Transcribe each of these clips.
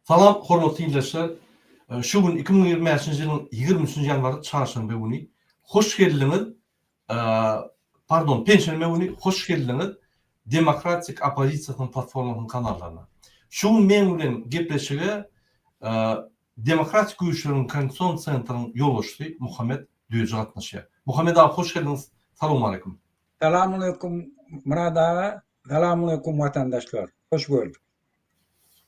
Salam, hormatly dinleyijiler. Şu gün 2025-nji ýylyň 20-nji ýanwary çarşamba güni hoş geldiňiz. Penşenbe güni hoş geldiňiz Demokratik Opozisiýasynyň platformasynyň kanallarına. Şu gün men bilen gepleşige Demokratik Güýçleriň Konstitusiýon Centrynyň ýolbaşçysy Muhammed Düýje gatnaşýar. Muhammed aga hoş geldiniz. Salam aleykum. Selamun aleyküm Murad ağa. Selamun aleyküm vatandaşlar. Hoş bulduk.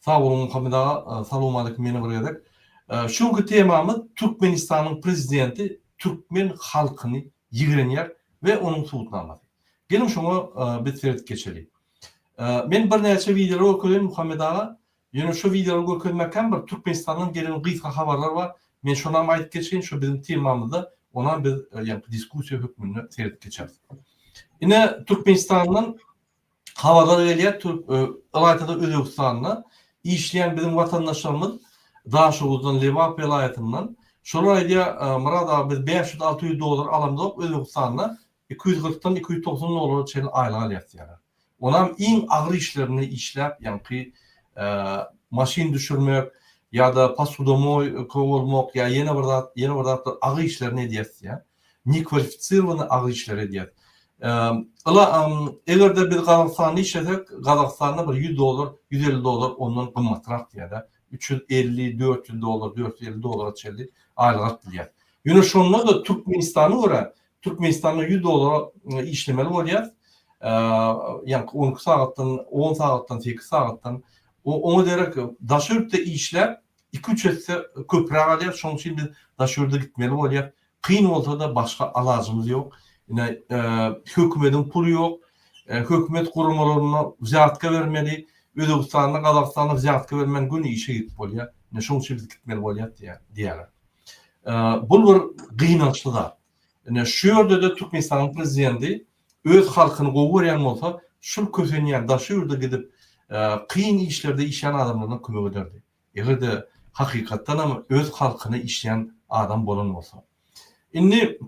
Sağ olun Muhammed ağa. Salam aleykum meni birgedik. Şuňky temamyz Türkmenistanyň prezidenti Türkmen halkyny ýigrenýär we onuň subutnamasy. Gelin şoňa bitirip geçelim. Men bir näçe videolar görýän Muhammed ağa. Ýöne şu videoları görkezmekden bir Türkmenistanyň gelen gysga habarlar bar. Men şonu aýdyp geçeýin, şu bizim temamyzda ona biz ýa-ni diskussiýa hökmünde seredip geçeriz. Ine Türkmenistanyň habarlar gelýär, Alaýatada Özbekistanyna işleyen bizim vatandaşlarımız Daşoğuz'dan, Levap vilayetinden şolar aýdýar, Murad aga biz $500-600 alamda Özbekistan'a 240'dan 290 dolar çeýin aýlyk alýar. Onam iň agyr işlerini işläp, ýa-ni maşin düşürmek ýa-da possudomoy kowurmak ýa ýene bir zat agyr işlerini edýär. Nikvalifisirowany agyr işler edýär. Egerde biz Gazakstanda işlesek, Gazakstanda bir $100, $150 ondan gymmatrak diýär. $350-400, $450 çeldi aýlyk bilýär. Ýöne şonda da Türkmenistana görä, Türkmenistanda $100 işlemeli bolýar. Ýani 10 sagatdan 8 sagatdan onu derek daşörde işler 2-3 etse köprek alýar. Şoň üçin biz daşörde gitmeli bolýar. Kyn bolsa da başga alajymyz ýok. Hökümetiň puly ýok. Hökümet gurumalaryna ziyatka bermeli. Özbekistanda, Gazakstanda ziyatka bermen güni işe gitip bolýar. Şoň üçin biz gitmeli bolýar diýerler. Bu bir gynançlyk. Şu ýerde de Türkmenistanyň prezidenti öz halkyny gowurýan bolsa, şol kösenýär daşyrda gidip kyn işlerde işleyen adamlarına kömek ederdi. Egerde hakykatdan öz halkyny işleyen adam bolan bolsa. Indi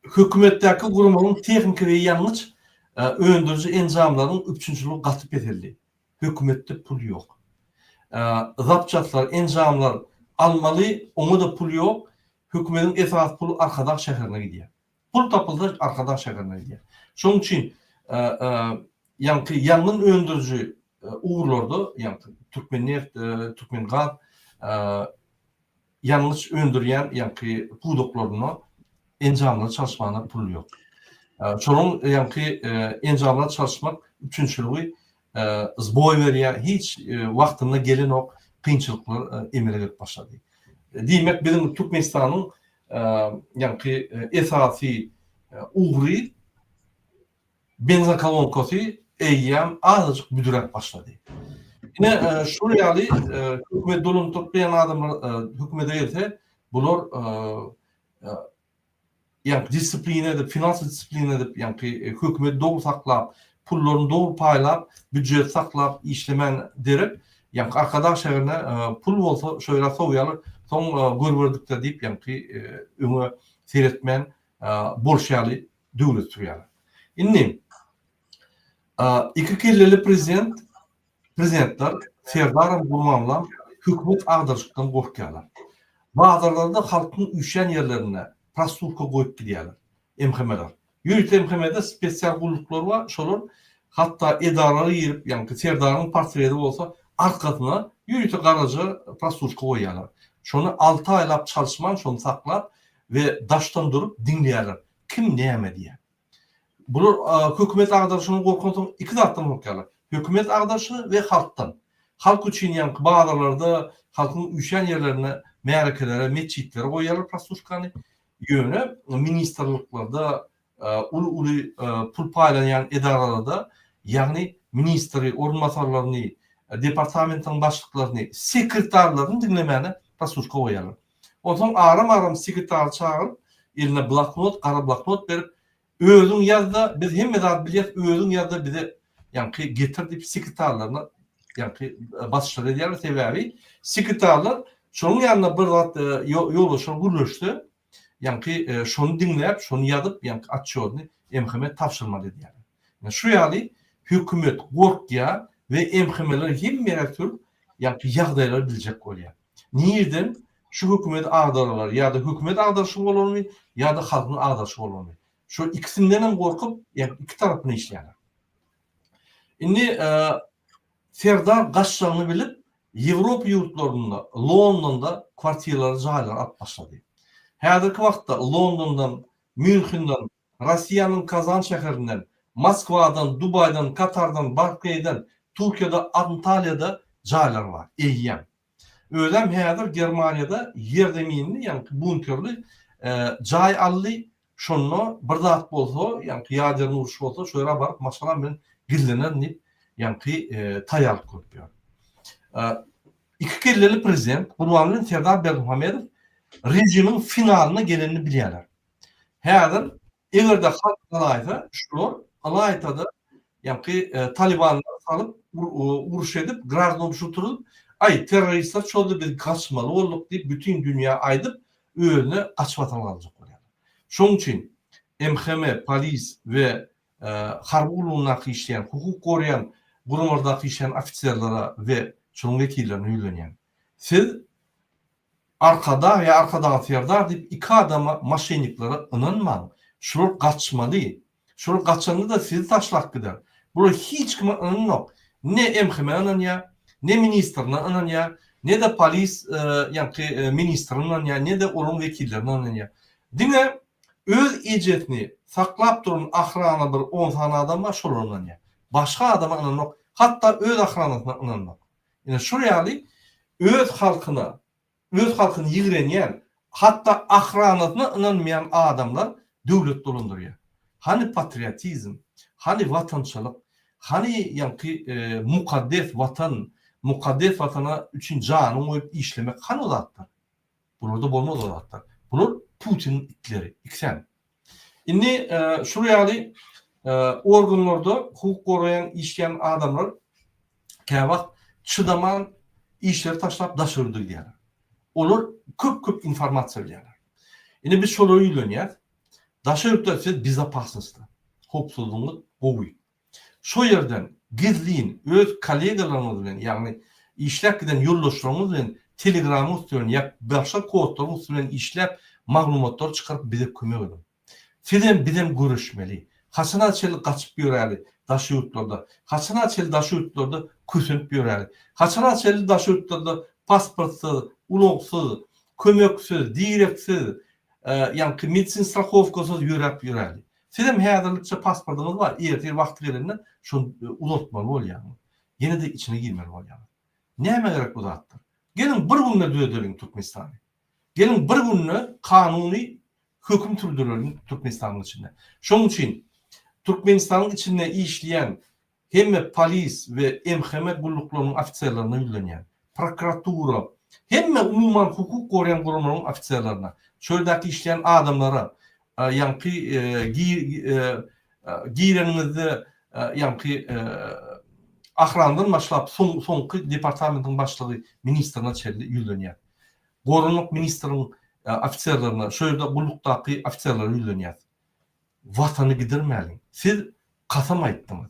hökümetdäki gurumlaryň tehnik we ýalňyç öndürüji enjamlaryň üçünçüligi gatyp edildi. Hökümetde pul ýok. Zapçatlar, enjamlar almaly, oňa da pul ýok. Hökümetiň esas pulu Arkadaş şäherine gidýär. Pul tapyldy, Arkadaş şäherine gidýär. Şoň üçin ýa-ni ýalňyn öndürüji uğurlarda, ýa-ni Türkmenneft, Türkmengaz ýalňyç öndürýän ýa-ni pudoklaryna enjamlar çalışmagyna pul ýok. Şonuň ýa-ni enjamlar çalışmak üçünçüligi zboy berýär, hiç wagtynda gelen ok kynçylyklar emele gelip başlady. Diýmek bizim Türkmenistanyň ýa-ni esasy ugry benzokolonkaty eýýän azajyk büdürek başlady. Ine şu ýaly hökümet dolun tutmayan adamlar hökümete gelse bular ýa-ni disipline edip, finans disipline edip, ýa-ni hökümet dogry saklap, pullaryny dogry paýlap, büdjet saklap işlemen derip, ýa-ni Arkadaş şäherine pul bolsa şöýle soýalar, soň görberdik diýip, ýa-ni öňe seretmen bolşaly döwlet türýär. Indi iki kelleli prezidentler Serdar Gurmanlan hökümet agdarşykdan gorkýarlar. Bazarlarda halkyň üşen ýerlerine prostitutka goýup gidýärler. MHM'ler. Ýürüt MHM'de spesial gulluklar bar. Şolar hatda edarary ýerip, ýani Serdaryň portreti bolsa arkasyna ýürüt garaja prostitutka goýýarlar. Şonu 6 aýlap çalışman, şonu saklap we daşdan durup dinleýärler. Kim näme diýär? Bular hökümet agdarşyny gorkansoň iki zatdan gorkýarlar. Hökümet agdarşy we halkdan. Halk üçin ýa-ni bazarlarda halkyň üşen ýerlerine, märekelere, meçitlere goýýarlar prostitutkany. Ýöne ministrliklarda uly pul paýlanýan edaralarda, ýagny ministri, orunmasarlaryny, departamentin başlyklaryny, sekretarlaryny dinlemäne prostitutka goýýarlar. Ondan aram sekretar çağırıp, eline bloknot, gara bloknot berip, özüň ýazda biz hemme zat bilýär, özüň ýazda bize ýa-ni getir diýip sekretarlaryna ýa-ni başçylyk edýärler. Sebäbi sekretarlar şonuň ýanyna bir zat ýolbaşy gürleşdi. Ýa-ni şonu dinläp, şonu ýazyp, ýa-ni atçyny MHM tapşyrmaly diýär. Şu ýaly hökümet gorkýar we MHM'ler hemme ýerde yani ýagdaýlary biljek bolýar. Niýeden? Şu hökümet agdaralar ýa-da hökümet agdarşy bolarmy ýa-da halkyň agdarşy bolarmy. Şu ikisinden gorkup yani iki tarapyny işleýär. Indi Serdar gaçşanyny bilip Ýewropa ýurtlarynda, Londonda kwartiralar, jaýlar alyp başlady. Häzirki wagtda Londondan, Münchenden, Russiýanyň Kazan şäherinden, Moskwadan, Dubaýdan, Katardan, Bakýdan, Türkiýede, Antalya'da jaýlar bar. Eýýän. Öýlem häzir Germaniýada ýerdeminli, ýani bunkerli jaý aldy. Şonu bir zat bolsa, ýani ýadyr uruş bolsa, şoýra baryp masalan bilen gillenen dip, ýani taýýarlyk görýär. İki kelleli prezident Gurbanguly Serdar Berdimuhamedow rejimiň finalyna gelenini bilýärler. Häzir egerde halk alaýsa, şular alaýtada ýani Talibanlar salyp uruş edip, grazno şuturup, ay teröristler çoldy biz kaçmaly bolduk diýip bütün dünýä aýdyp, öýüne kaçmatan aljak bolýar. Şoň üçin MHM, polis we harby uluglygy işleýän, hukuk goraýan gurumlardaky işleýän ofitserlere we şonuň wekillerine ýülenýär. Siz arkada ýa arkadaky Serdar diýip iki adama maşenniklere ynanmaň. Şular kaçmaly. Şular kaçandy da sizi taşlap gider. Bular hiç kime ynanmak. Ne MHM ynanýar, ne ministrine ynanýar, ne de polis ýani ministrine ynanýar, ne de onun wekillerine ynanýar. Diňe öz ejetini saklap duran ahrana bir 10 tane adam var, şolar ynanýar. Başga adama ynanmak, hatda öz ahranasyna ynanmak. Ýani şu ýaly öz halkyna, öz halkyny ýigrenýän, hatda ahranasyna ynanmaýan adamlar döwlet dolandyrýar. Hani patriotizm, hani watançylyk, hani ýani mukaddes watan, mukaddes watana üçin janyny goýup işlemek hani olatlar. Burada bolmaz olatlar. Bular Putin itleri, iksen. Indi şu ýaly organlarda hukuk goraýan işleýän adamlar käwagt çıdaman işleri taşlap daşyrdy diýerler. Olar köp informasiýa bilýärler. Indi biz şolary ýülenýär. Daşyrykda siz bizapasnysda, hopsuzlygyny gowy. Şo ýerden gizliň öz kollegalaryňyz bilen, ýagny işläp giden ýoldaşlaryňyz bilen Telegram'y üstünden ýa başga kodlary üstünden işläp maglumatlar çykaryp bize kömek edin. Bizem görüşmeli. Haçan çeli gaçyp ýöräli daşyryklarda. Haçan çeli daşyryklarda kösünüp ýöräli. Haçan çeli daşyryklarda pasportsyz, ulugsyz, kömeksiz, direksiz, ýani medicin strachowkasyz ýöräli. Sizem häzirlikçe pasportyňyz bar, ertir wagty gelende şonu uzatmaly bolýar. Ýene de içine girmeli bolýar. Näme gerek bu zatlar? Gelin bir günne düýdüriň Türkmenistany. Gelin bir günne kanuny höküm türdirelim Türkmenistan'ın içinde. Şoň üçin Türkmenistan'ın içinde işleyen hem polis ve MHM gulluklarının ofitserlerine ýülenýär. Prokuratura, hem umuman hukuk goraýan gurumlaryň ofitserlerine, şöýdäki işleyen adamlara, ýani giýrenizde ýani ahrandan başlap soňky departamentin başlygy ministrine çelli ýülenýär. Gorunluk ministriniň ofitserlerine, şöýde gullukdaky ofitserlere ýülenýär. Watany gidirmäli. Siz kasam aýtdyňyz.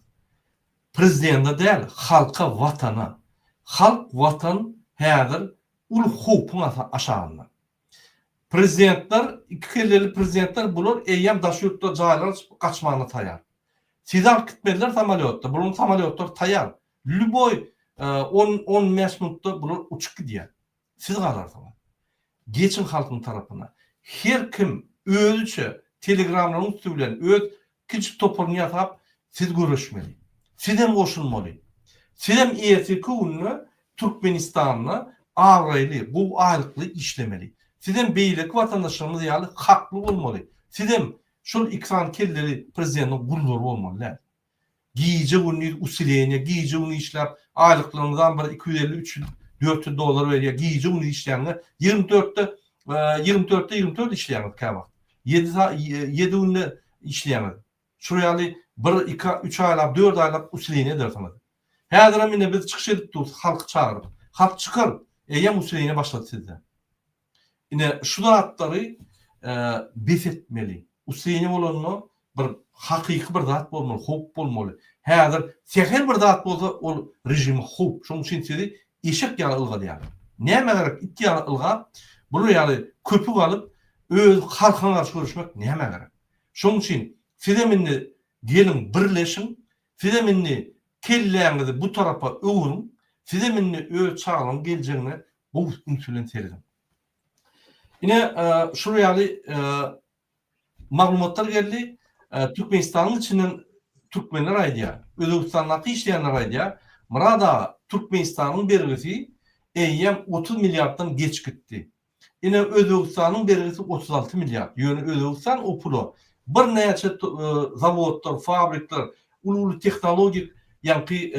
Prezidentde däl, halka watana. Halk watan häzir ul hukukun aşağında. Prezidentler, iki kelleli prezidentler bular eýýän daşyrykda jaýlar kaçmagyna taýýar. Siz alyp gitmediler samolyotda. Bular samolyotlar taýýar. Lüboy 10-15 minutda bular uçup gidýär. Siz galarsyňyz. Geçin halkyň tarapyna. Her kim özüçe telegramlaryň üstü bilen öz kiçik topuryny ýasap siz görüşmeli. Sizem goşulmaly. Sizem erteki günü Türkmenistanyna awraýly, bu aýrykly işlemeli. Sizem beýleki watandaşlarymyz ýaly hakly bolmaly. Sizem şol iksan kelleri prezidentiň gullary bolmaly. Giýje günü usileýne, giýje günü işläp aýlyklaryňdan bir 250-300 dolar berýär. Giýje günü işleýänler 24'te 24 işleýänler käwagt. 7 günde işleýänler. Şu ýaly 1-2-3 aýlap, 4 aýlap usileýne dersiňiz. Häzir mine biz çykyş edip durýar, halk çağırıp. Halk çykar, eýem usileýne başlady sizde. Ine şu zatlary besetmeli. Usileýne bolanyny bir hakyky bir zat bolmaly, hukuk bolmaly. Häzir seher bir zat bolsa ol rejim hukuk. Şoň üçin sizi eşek ýaly ılga diýär. Näme gerek? Iki ýaly ılga. Bunu ýaly köpük alyp öz halkyna garşy görüşmek näme gerek? Şoň üçin Fideminni gelin birleşin, Fideminni kelleňizi bu tarafa öwürün, Fideminni öz çağlaryň geljegine bu ünsülen teridin. Ine şu ýaly maglumatlar geldi. Türkmenistanyň içinden Türkmenler aýdýar. Özbekistandaky işleýänler aýdýar. Murada Türkmenistanyň bergisi eýýem 30 milliarddan geç gitdi. Ine Özbekistanyň bergisi 36 milliard. Ýöne Özbekistan o pulo bir näçe zawodlar, fabrikler, uly tehnologik ýa-ni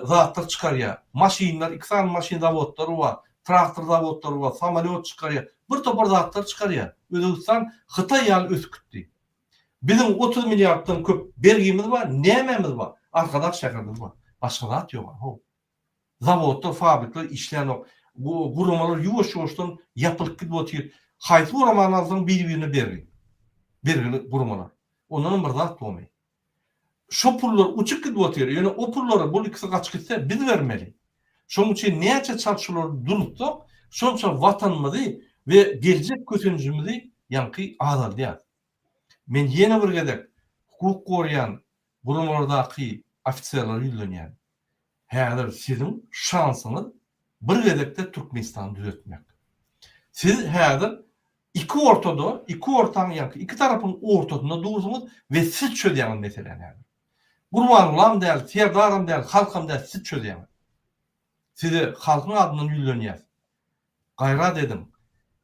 zatlar çykarýar. Maşinler, iksan maşin zawodlary bar, traktor zawodlary bar, samolyot çykarýar. Bir topar zatlar çykarýar. Özbekistan Hytaý ýaly ösüpdi. Bizim 30 milyarddan köp bergimiz var, nämemiz var? Arkadaş şäherimiz var. Başga zat ýok. Ho. Zawodlar, fabrikler işleýän bu guramalar ýuwaş-ýuwaşdan ýapylyp gidip otyr. Haýsy guramanyň bir-birine berdi. Bergili guramalar. Ondan bir zat bolmaý. Şo pullar uçup gidip otyr. Ýöne o pullary bu ikisi gaçyp gitse biz bermeli. Şoň üçin näçe çarşylar durupdyk, şonça watanymyzy we geljek kösenjimizi ýanky azaldyar. Men ýene bir gedek hukuk gorayan guramalardaky ofisiýerler ýüzlenýär. Häzir siziň şansyňyz bir gedekde Türkmenistan düzeltmek. Siz häzir iki ortada, iki ortaň ýa-ni iki tarapyň ortasynda dursunuz we siz çözdäňiz meseleni. Gurbanlam däl, serdarym däl, halkym däl siz çözdäňiz. Sizi halkyň adyndan ýüzlenýär. Gaýrat edim.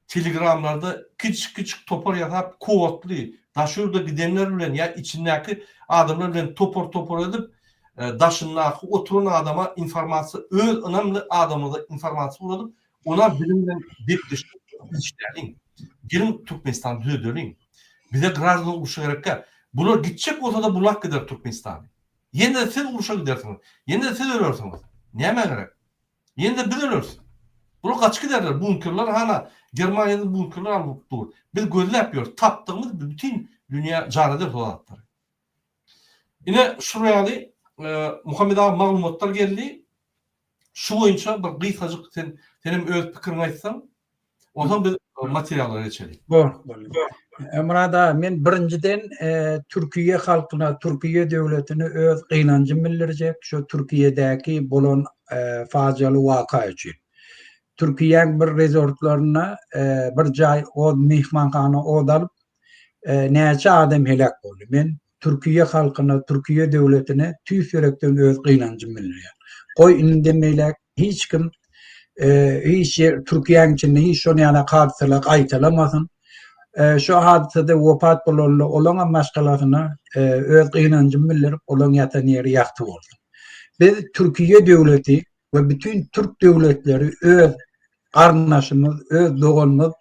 Telegramlarda küçük topar ýasap kowatly daşurda gidenler bilen ya içindäki adamlar bilen topar edip daşyndaky oturan adama informasiýa öz önemli adamyna informasiýa ulaşyp ona bilimden bekleş işleýin. Gelin Türkmenistan düzeldirin. Bize grazdan uruşa gerek. Bular gitjek bolsa da bulak gider Türkmenistan. Ýene siz uruşa gidersiňiz. Ýene siz ölersiňiz. Näme gerek? Ýene biz öleriz. Bular gaçyk giderler. Bunkerler hana Germaniýada bunkerler alyp dur. Biz gözläp ýör. Tapdygymy bütün dünýä jarada bolatdyr. Ine şu ýaly Muhammed abi maglumatlar geldi. Şu boýunça bir gysgaçyk senem öz pikirini aýtsaň, ondan biz materiallara geçelim. Emrada men birinciden Türkiye halkyna, Türkiye döwletine öz gynanjym bildirjek. Şu Türkiýedäki bolan fajaly waka üçin. Türkiýeň bir resortlaryna bir jaý o mehmanhana odalyp näçe adam helak boldy. Men Türkiye halkyna, Türkiye döwletine tüýs ýürekden öz gynanjym bildirýär. Goý indemeýler hiç kim hiç Türkiýeň içinde hiç şonu ýana hadiseler aýtalamasyn. Şu hadisede wafat bolanlar olan başgalaryna öz gynanjym bildirip olan ýatan ýeri ýakty boldy. Biz Türkiye döwleti we bütün Türk döwletleri öz garnaşymyz, öz doganymyz,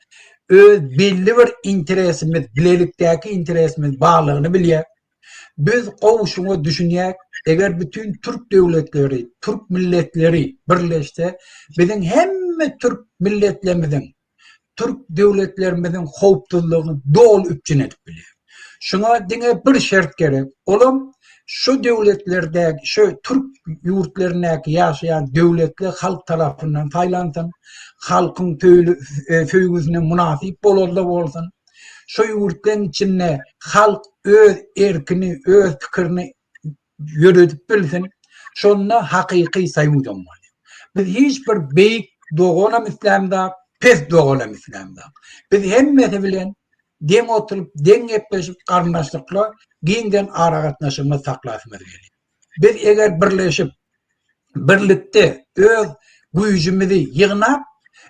öz belli bir interesimiz, bilelikdäki interesimiz baglygyny bilýär. Biz gowuşuňa düşünýäk, eger bütün Türk döwletleri, Türk milletleri birleşse, biziň hemme Türk milletlerimiziň, Türk döwletlerimizin howpsuzlygyny dol üçin edip bilýär. Şuňa diňe bir şert gerek. Olam şu döwletlerde, şu Türk ýurtlaryndäki ýaşaýan döwletli halk tarapyndan taýlansyn, halkyň töýgüsine munasip bolanda bolsyn. Şu ýurtlaryň içinde halk öz erkini, öz pikirini ýöredip bilsin. Şonda hakyky saýmydan bolýar. Biz hiç bir beýik doganam islamda, pes doganam islamda. Biz hemmesi bilen deň oturup, deň gepleşip garnaşlykla giňden ara gatnaşymy saklaýmaz gerek. Biz eger birleşip, birlikde öz güýjümizi ýygnap,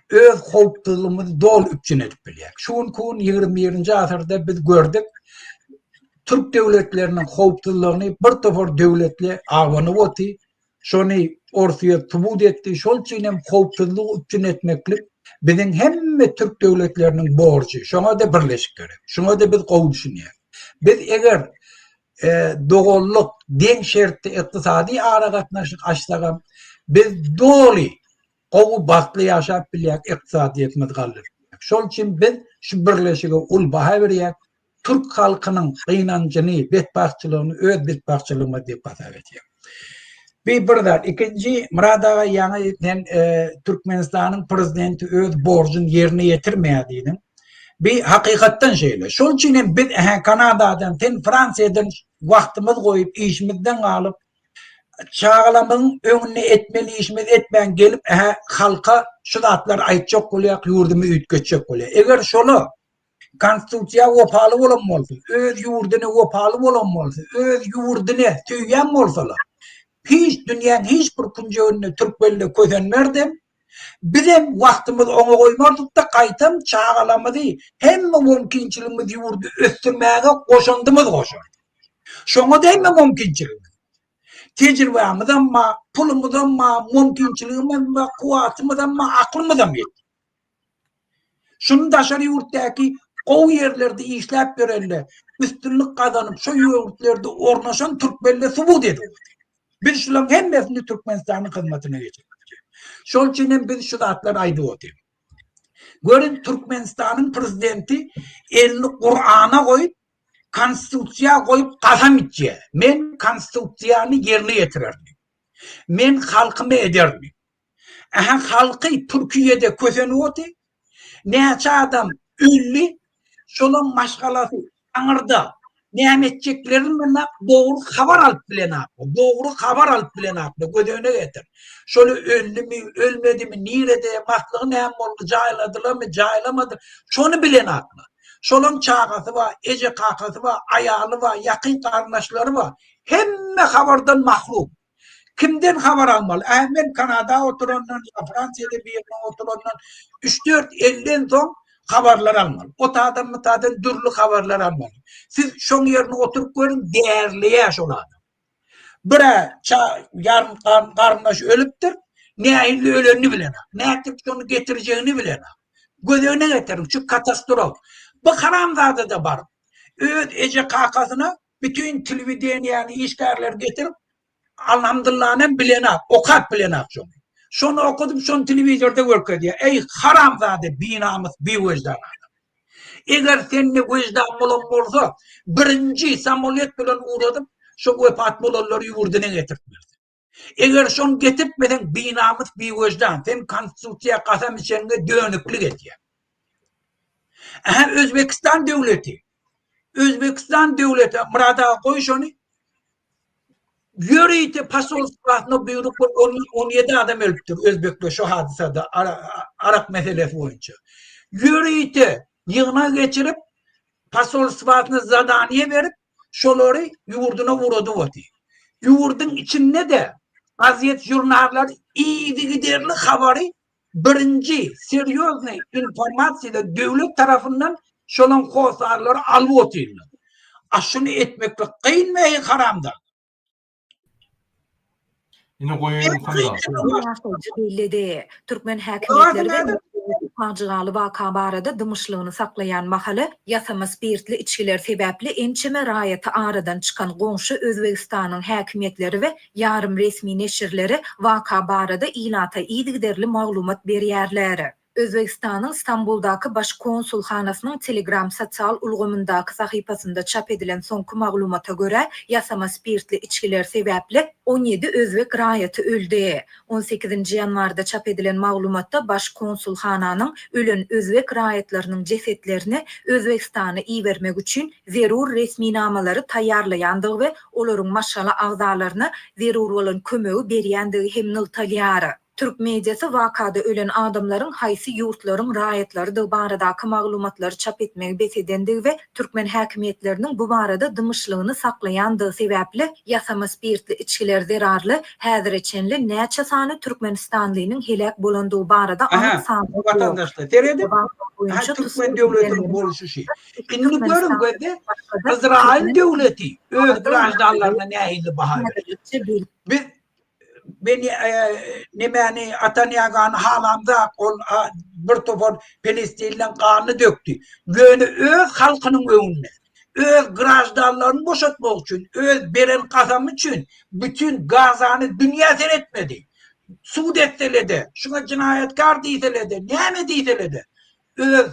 öz howpsuzlygymyzy dol üçin edip bilýär. Şuň 21-nji asyrda biz gördük, Türk döwletleriniň howpsuzlygyny bir topar döwletler aganyp oty, şonu ortaya tubut etdi, şol üçin hem howpsuzlyk üçin etmeklik biziň hemme Türk döwletleriniň borçy. Şoňa da birleşik gerek. Şoňa da biz gowy düşünýär. Biz eger doganlyk, deň şertde ykdysady ara gatnaşyk açsagam, biz doly gowy bakly ýaşap bilýär, ykdysadyýetimiz galyr. Şol üçin biz şu birleşige ul baha berýär. Türk halkynyň gynanjyny, betbahçylygyny öz betbahçylygyna diýip basap etýär. Bir burada ikinci Murada yani Türkmenistan'ın prezidenti öz borcun yerine getirmeyediğinin bir hakikatten şeyle. Şol için biz Kanada'dan, Fransa'dan vaktimiz koyup işimizden alıp çağlamın önüne etmeli işimiz etmeyen gelip halka şu datlar aytacak oluyor, yurdumu ütkötecek oluyor. Eğer şolu konstitusiya opalı olan olsa, öz yurdunu opalı olan olsa, öz yurdunu tüyen olsalar, hiç dünyanın hiçbir kuncuğunu Türk belli közenmerdim. Bizim vaktimiz ona koymardık da kaytam çağalamadı. Hem mümkünçülüğümüz yurdu östürmeye koşandımız koşar. Şuna da hem mümkünçülüğümüz. Tecrübemiz ama, pulumuz ama, mümkünçülüğümüz ama, kuvvetimiz ama, aklımız ama yetti. Şunu dışarı yurttaki o yerlerde işlep görenler, üstünlük kazanıp şu yurtlerde ornaşan Türk belli subut ediyor. Biz şunların hemmesini Türkmenistan'ın hizmetine geçirdik. Şol için biz şu datlar aydı olayım. Görün Türkmenistan'ın prezidenti elini Kur'an'a koyup, konstitusiya koyup kasam içeceği. Men konstitusiyanı yerine getirirdim. Men halkımı ederdim. Halkı Türkiye'de köseni otu, neçe adam ünlü, şolun maşgalası anırda. Nimetçeklerin doğru haber alıp bilen aklı. Doğru haber alıp bilen aklı. Gödöğüne getir. Şöyle öldü mü, ölmedi mi, nerede, matlığı ne oldu, cayladılar mı, caylamadı. Şunu bilen aklı. Şolun çağası var, ece kakası var, ayağlı var, yakın kardeşleri var. Hemme haberden mahlum. Kimden haber almalı? Ben Kanada oturanlar, Fransa'da bir yerine oturanlar 3-4-50'den son haberler almalı. O tağdan dürlü haberler almalı. Siz şun yerine oturup görün, değerliye şunu. Bire yarın karnıdaş ölüptür, ne ayırlı ölenini bilene, ne yapıp onu getireceğini bilene. Gözüne getirin, şu katastrof. Bu haramzade de var. Evet, Ece kakasına bütün televizyonu yani işlerler getirip, elhamdülillah'ın bilene, okat bilene şunu. Şunu okudum, şunu televizyonda görüyor diye. Ey haramzade, binamız bir vicdan adam. Eğer seninle vicdan olsa, birinci samoliyet bilen uğradım, şu vefat bulanları yurduna getirtmezdi. Eğer şunu getirtmeden binamız bir vicdan, sen konstitusiya kasam içinde dönüklük ediyor. Özbekistan devleti, Murada koy şunu, Yürüyte pasolskasına buyruk 17 adam ölüptür Özbek'te şu hadisede Arap meselesi boyunca. Yürüyte yığına geçirip pasolskasını zadaniye verip şoları yurduna vurdu vati. Yurdun içinde de vaziyet jurnallar iyi giderli haberi birinci seriyozne informasiyada devlet tarafından şolan kosarları alıp otuyorlar. Aşını etmekle kıyılmayı haramda. Yine koyayım kanda. Belli Türkmen hakimiyetleri ve facialı vaka barada dımışlığını saklayan mahalı yasama spirtli içkiler sebeple ençeme rayeti aradan çıkan qonşu Özbekistan'ın hakimiyetleri ve yarım resmi neşirleri vaka barada ilata iyidigderli maglumat berýärleri. Özbekistan'ın İstanbul'daki baş konsulhanasının Telegram sosyal ulgamındaki sahifasında çap edilen sonku maglumata göre yasama spirtli içkiler sebeple 17 Özbek rayeti öldü. 18. yanvarda çap edilen maglumatta baş konsulhananın ölen Özbek rayetlerinin cesetlerini Özbekistan'a iýermek üçin zerur resmi namaları taýýarlaýandygy we olaryň maşala agzalarına zerur bolan kömegi berýändige hem nyltalýary. Türk medyası vakada ölen adamların haysi yurtların rayetleri de baradaky maglumatları çap etmegi besedendiği ve Türkmen hakimiyetlerinin bu barada dımışlığını saklayandığı sebeple yasama spirtli içkiler zerarlı häzir içenli näçe sany Türkmenistanlynyň helak bolandyğı barada vatandaşlar terede Türkmen devletinin boluşu şey. Şimdi görün göde İsrail devleti öz grajdanlarına nähili baha verir. Beni nemeni Atanyagan halamda bir topar Filistin'den kanı döktü. Böyle öz halkının önüne, öz grajdanlarını boşaltmak için, öz beren kasam için bütün Gaza'nı dünya seyretmedi. Suud etseledi, şuna cinayetkar deyseledi, neyme deyseledi. Öz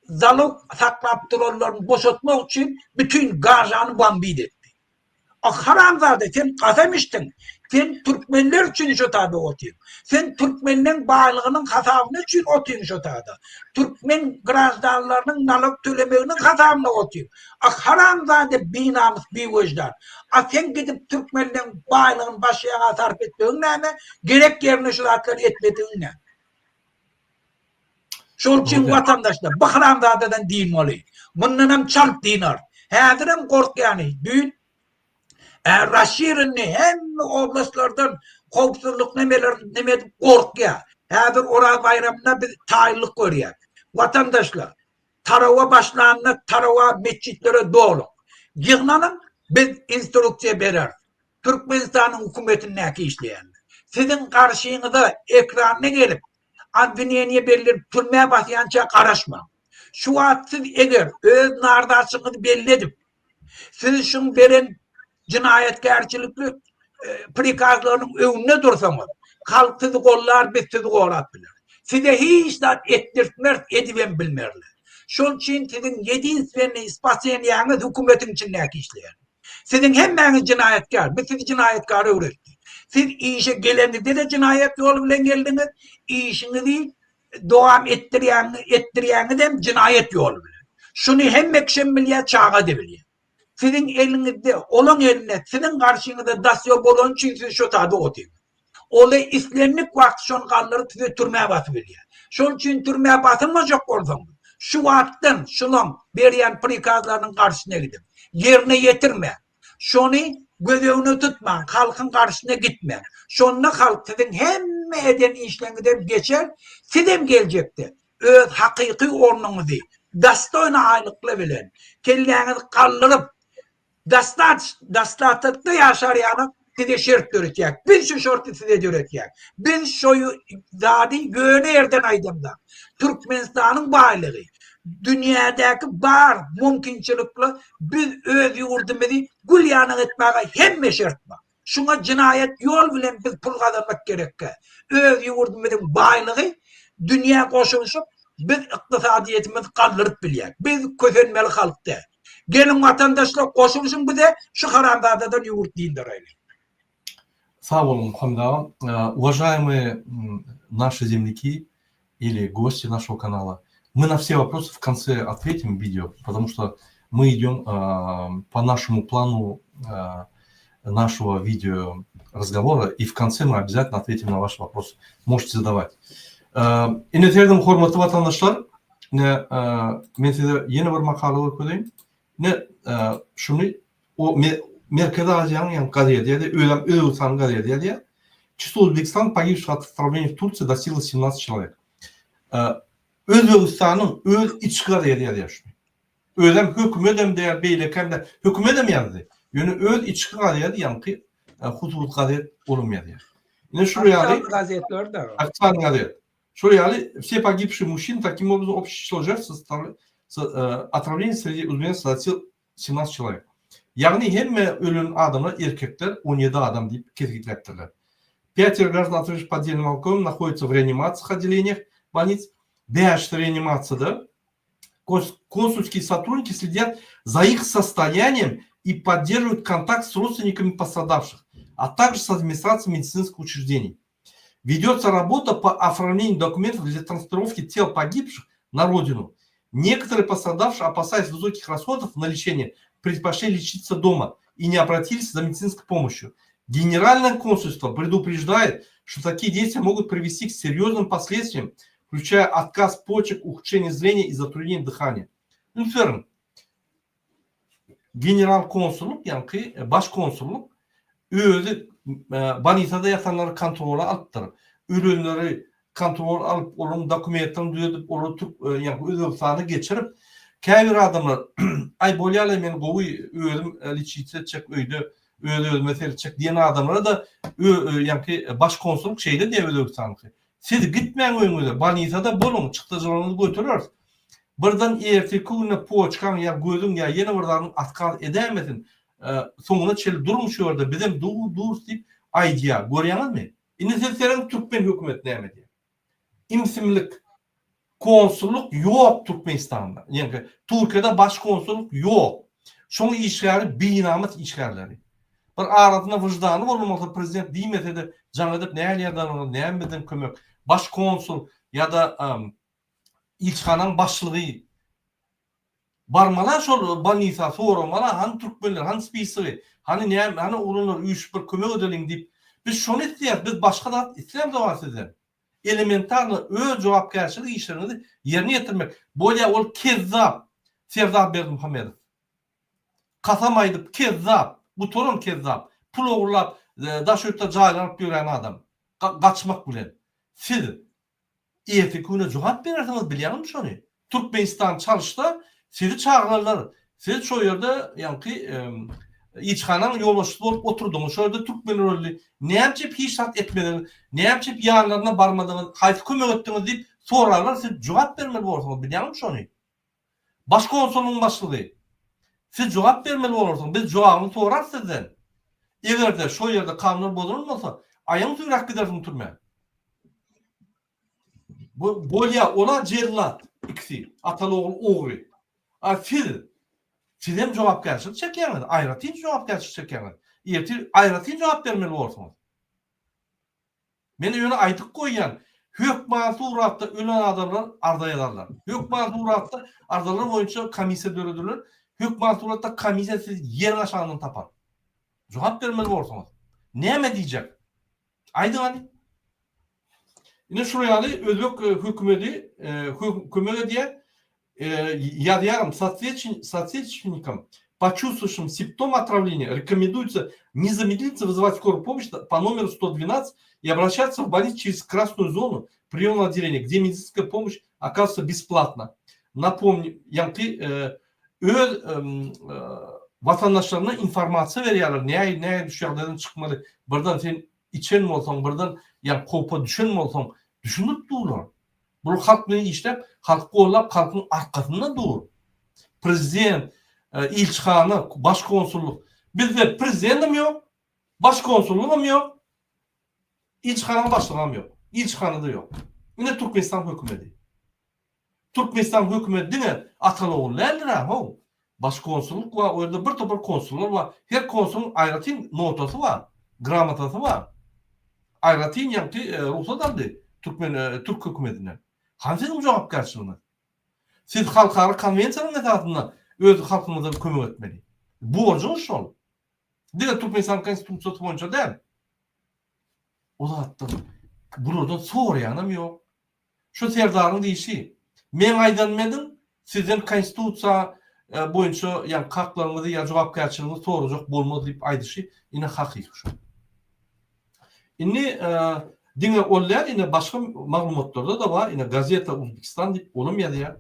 zalık saklap dururlarını boşaltmak için bütün Gaza'nı bambid etti. Haramzade sen kasam içtin. Sen Türkmenler için şu tadı otuyun. Sen Türkmenlerin bağlığının hasabını için otuyun şu tadı. Türkmen grazdanlarının nalok tölemeğinin hasabını otuyun. Haramzade binamız bir vicdan. Sen gidip Türkmenlerin bağlığının başlayana sarf ettiğin ne? Gerek yerine şu zatları etmediğin ne? Şol için vatandaşlar bu haramzadeden din oluyor. Bundan hem çalp dinar. Hədirim korkuyani. Dün Raşirinni hem oblastlardan kovsuzluk nemedir korkuya. Hədir ora bayramına bir tayinlik görüyor. Vatandaşlar tarava başlanına tarava mescitlere dolu. Yığınanın biz instruksiya verir. Türkmenistan'ın hükümetinin işleyen. Sizin karşınıza ekranına gelip adviniyeniye belirli türmeye basıyanca karışma. Şu an siz eğer öz nardaşınızı belli edip siz şunu veren cinayetkarçılıklı prikazlarının önüne dursanız halk sizi kollar biz sizi koratbilir. Size hiç de ettirtmez ediven bilmerler. Şunun için sizin yediğin seni ispatlayanınız hükümetin içindeki işleyen. Sizin hemen cinayetkar, biz sizi cinayetkarı öğrettik. Siz işe gelenizde de cinayet yolu bile geldiniz, işinizi devam ettiriyeniz hem cinayet yolu bile. Şunu hem mekşemmiliye çağa debiliyor. Sizin elinizde, olan eline, sizin karşınızda dasyo bolon için siz şu tadı otuyun. Olay İslamlık vakti şun kalları size türmeye basıveriyor. Şunun için türmeye basılmayacak olsam, şu vaktin, şunun beriyen prikazlarının karşısına gidin. Yerine yetirme. Şunu gözevini tutma, halkın karşısına gitme. Şununla halk sizin hem eden işlemden geçer, sizin gelecekti. Öz hakiki ornunuzu, dastoyna aylıkla bilen, kelleğinizi kaldırıp, dastatıkta yaşar yani, size şert görecek. Biz şu şortu size görecek. Biz şoyu zadi yöne yerden aydımda. Türkmenistan'ın bağlığı. Dünyadaki bar mümkünçülükle biz öz yurdumuzu gül yanı etmeye hem şertme. Şuna cinayet yol bilen biz pul kazanmak gerek. Öz yurdumuzun bağlığı dünya koşuluşup biz iktisadiyetimizi kaldırıp biliyek. Biz kösenmeli halkta. Gelin vatandaşlar koşuluşun bize şu haramzadadan yurt deyindir öyle. Sağ olun Muhammed Ağa. Уважаемые наши земляки или гости нашего канала, мы на все вопросы в конце ответим в видео, потому что мы идем по нашему плану нашего видео разговора, и в конце мы обязательно ответим на ваши вопросы. Можете задавать. İnternetin hürmetli vatandaşlar, ben size yeni bir makale okuyayım. Şunu o Merkezi Aziyanın yani Газета, Özbekistan'ın Газета, число Узбекистана погибших от отравления в Турции достигло 17 человек. Özbekistan'ın öz iç Газета yaşıyor. Özlem hükümet hem de beyle hem de hükümet hem yazdı. Yani öz iç Газета yani ki husus Газета olmuyor. Yine şuraya aksan Газета. Şuraya все погибшие мужчины таким образом общее число жертв отравления среди узбекистан достигло 17 человек. Yani hem ölen adamlar erkekler 17 adam deyip kesiklettiler. 5 граждан, отравивших поддельным алкоголем, находятся в реанимациях отделениях больниц. 5 реанимацияда консульские сотрудники следят за их состоянием и поддерживают контакт с родственниками пострадавших, а также с администрацией медицинских учреждений. Ведется работа по оформлению документов для транспортировки тел погибших на родину. Некоторые пострадавшие, опасаясь высоких расходов на лечение, предпочли лечиться дома и не обратились за медицинской помощью. Генеральное консульство предупреждает, что такие действия могут привести к серьезным последствиям, включая отказ почек, ухудшение зрения и затруднение дыхания. Генерал-консуллuk yani başkonsulluk özü Banitada yatanları kontrola alıptır. Ürünleri kontrol alıp onun dokumentlerini düzedip onu yani Özbekistan'a geçirip kevir adamlar ay bolyala men gowy özüm liçitse çek öydü öyle mesela çek diyen adamlara da yani başkonsulluk şeyde diye Özbekistan'da. Siz gitmeyin önünüze. Banitada bolun çıktıcılarınızı götürür. Buradan erteki gününe poçkan ya gözün ya yeni buradan atkal edemedin. Sonuna çel durmuş orada bizim dur deyip aydiya görüyorsunuz mu? İnizlerin Türkmen hükümet ne emedi? İmsimlik konsulluk yok Türkmenistan'da. Yani Türkiye'de başkonsulluk yok. Şunu işgali binamet işgalleri. Bir aradyna wyjdany bolmasa prezident diýmese de jaň edip näme näme kömek baş konsul ýa-da ilçhanaň başlygy barmalar şol banisa soramalar han türkmenler han spisi hani näme hani onular üç bir kömek edelim diýip biz şonu isleýär biz başga da isleýär dowam sizden elementarny öz jogapkärçilik işlerini ýerine ýetirmek bolýa ol kezzap Serdar Berdimuhammedow kasam aýdyp kezzap bu torun kezzap pul ogurlap daşökde jaýlanyp ýören adam gaçmak bilen siz EFK'ne jogap berersiňiz bilýärmi şonu Türkmenistan çalışda sizi çağırırlar. Siz şu yerde yani İçhan'ın yolbaşçısı olup oturduğunuz şöyle Türkmen rolü neyemçip hiç şart etmediniz, neyemçip yanlarına barmadınız, haydi kömek ettiniz deyip sorarlar. Siz cevap vermeli olursunuz. Biliyor musun onu? Başkonsolun başlığı. Siz cevap vermeli olursunuz. Biz cevabını sorar sizden. Eğer de şu yerde kanunlar bozulmasa ayağınızı yürek gidersin türmeye. Bu bolya ona cellat ikisi. Atalı oğul oğru. Siz hem jogapkärçilik çekýäňiz, aýratyn jogapkärçilik çekýäňiz. Ýeti aýratyn jogap bermeli bolsunuz. Men ýöne aýdyp goýýan, hökman suratda ölen adamlar ardaýalarlar. Hökman suratda ardalar boýunça komissiýa döredilýär. Hökman suratda komissiýa siz ýer aşagyny tapar. Jogap bermeli bolsunuz. Näme diýjek? Aýdyňy. Ine şurýaly özbek hökümeti diýe ядерным соотечественникам, почувствовавшим симптомы отравления, рекомендуется незамедлительно вызывать скорую помощь по номеру 112 и обращаться в больницу через красную зону приемного отделения, где медицинская помощь оказывается бесплатно. Напомню, vatandaşlarına informasiya berýärler. Näme düşýärlerden çykmaly. Birden sen içen bolsaň, birden ýa kopa düşen bolsaň, düşünüp durlar. Bu halk bilen işlep, halk gollap, halkın arkasında dur. Prezident, ilçhana, başkonsulluk. Bizde prezidentim yok, başkonsulluğum yok, ilçhanın başlığım yok, ilçhanı da yok. Yine Türkmenistan hükümeti. Türkmenistan hükümeti dine atalı oğullardır ha. Başkonsulluk var, orada bir topar konsullar var. Her konsulun aýratyn notası var, gramatası var. Aýratyn ýa-da ruhsat aldy Türk hükümetinden. Hangi jogapkärçiliginiz? Siz halkara konvensiýanyň esasynda öz halkyňyza kömek etmeli. Bu borcuňyz şol. Diňe Türkmenistan konstitusiýasy boýunça däl. O zatda buradan soraýanam ýok. Şu serdaryň diýişi, men aýdanmadyň, sizin konstitusiýa boýunça ýa haklaryňyzy ýa jogapkärçiligiňizi sorajak bolmady diýip aýdyşy ine hakyky şu. Inni diňe ollar ine başga maglumatlarda da var. Ine Gazeta Uzbekistan diýip olum ýazýar.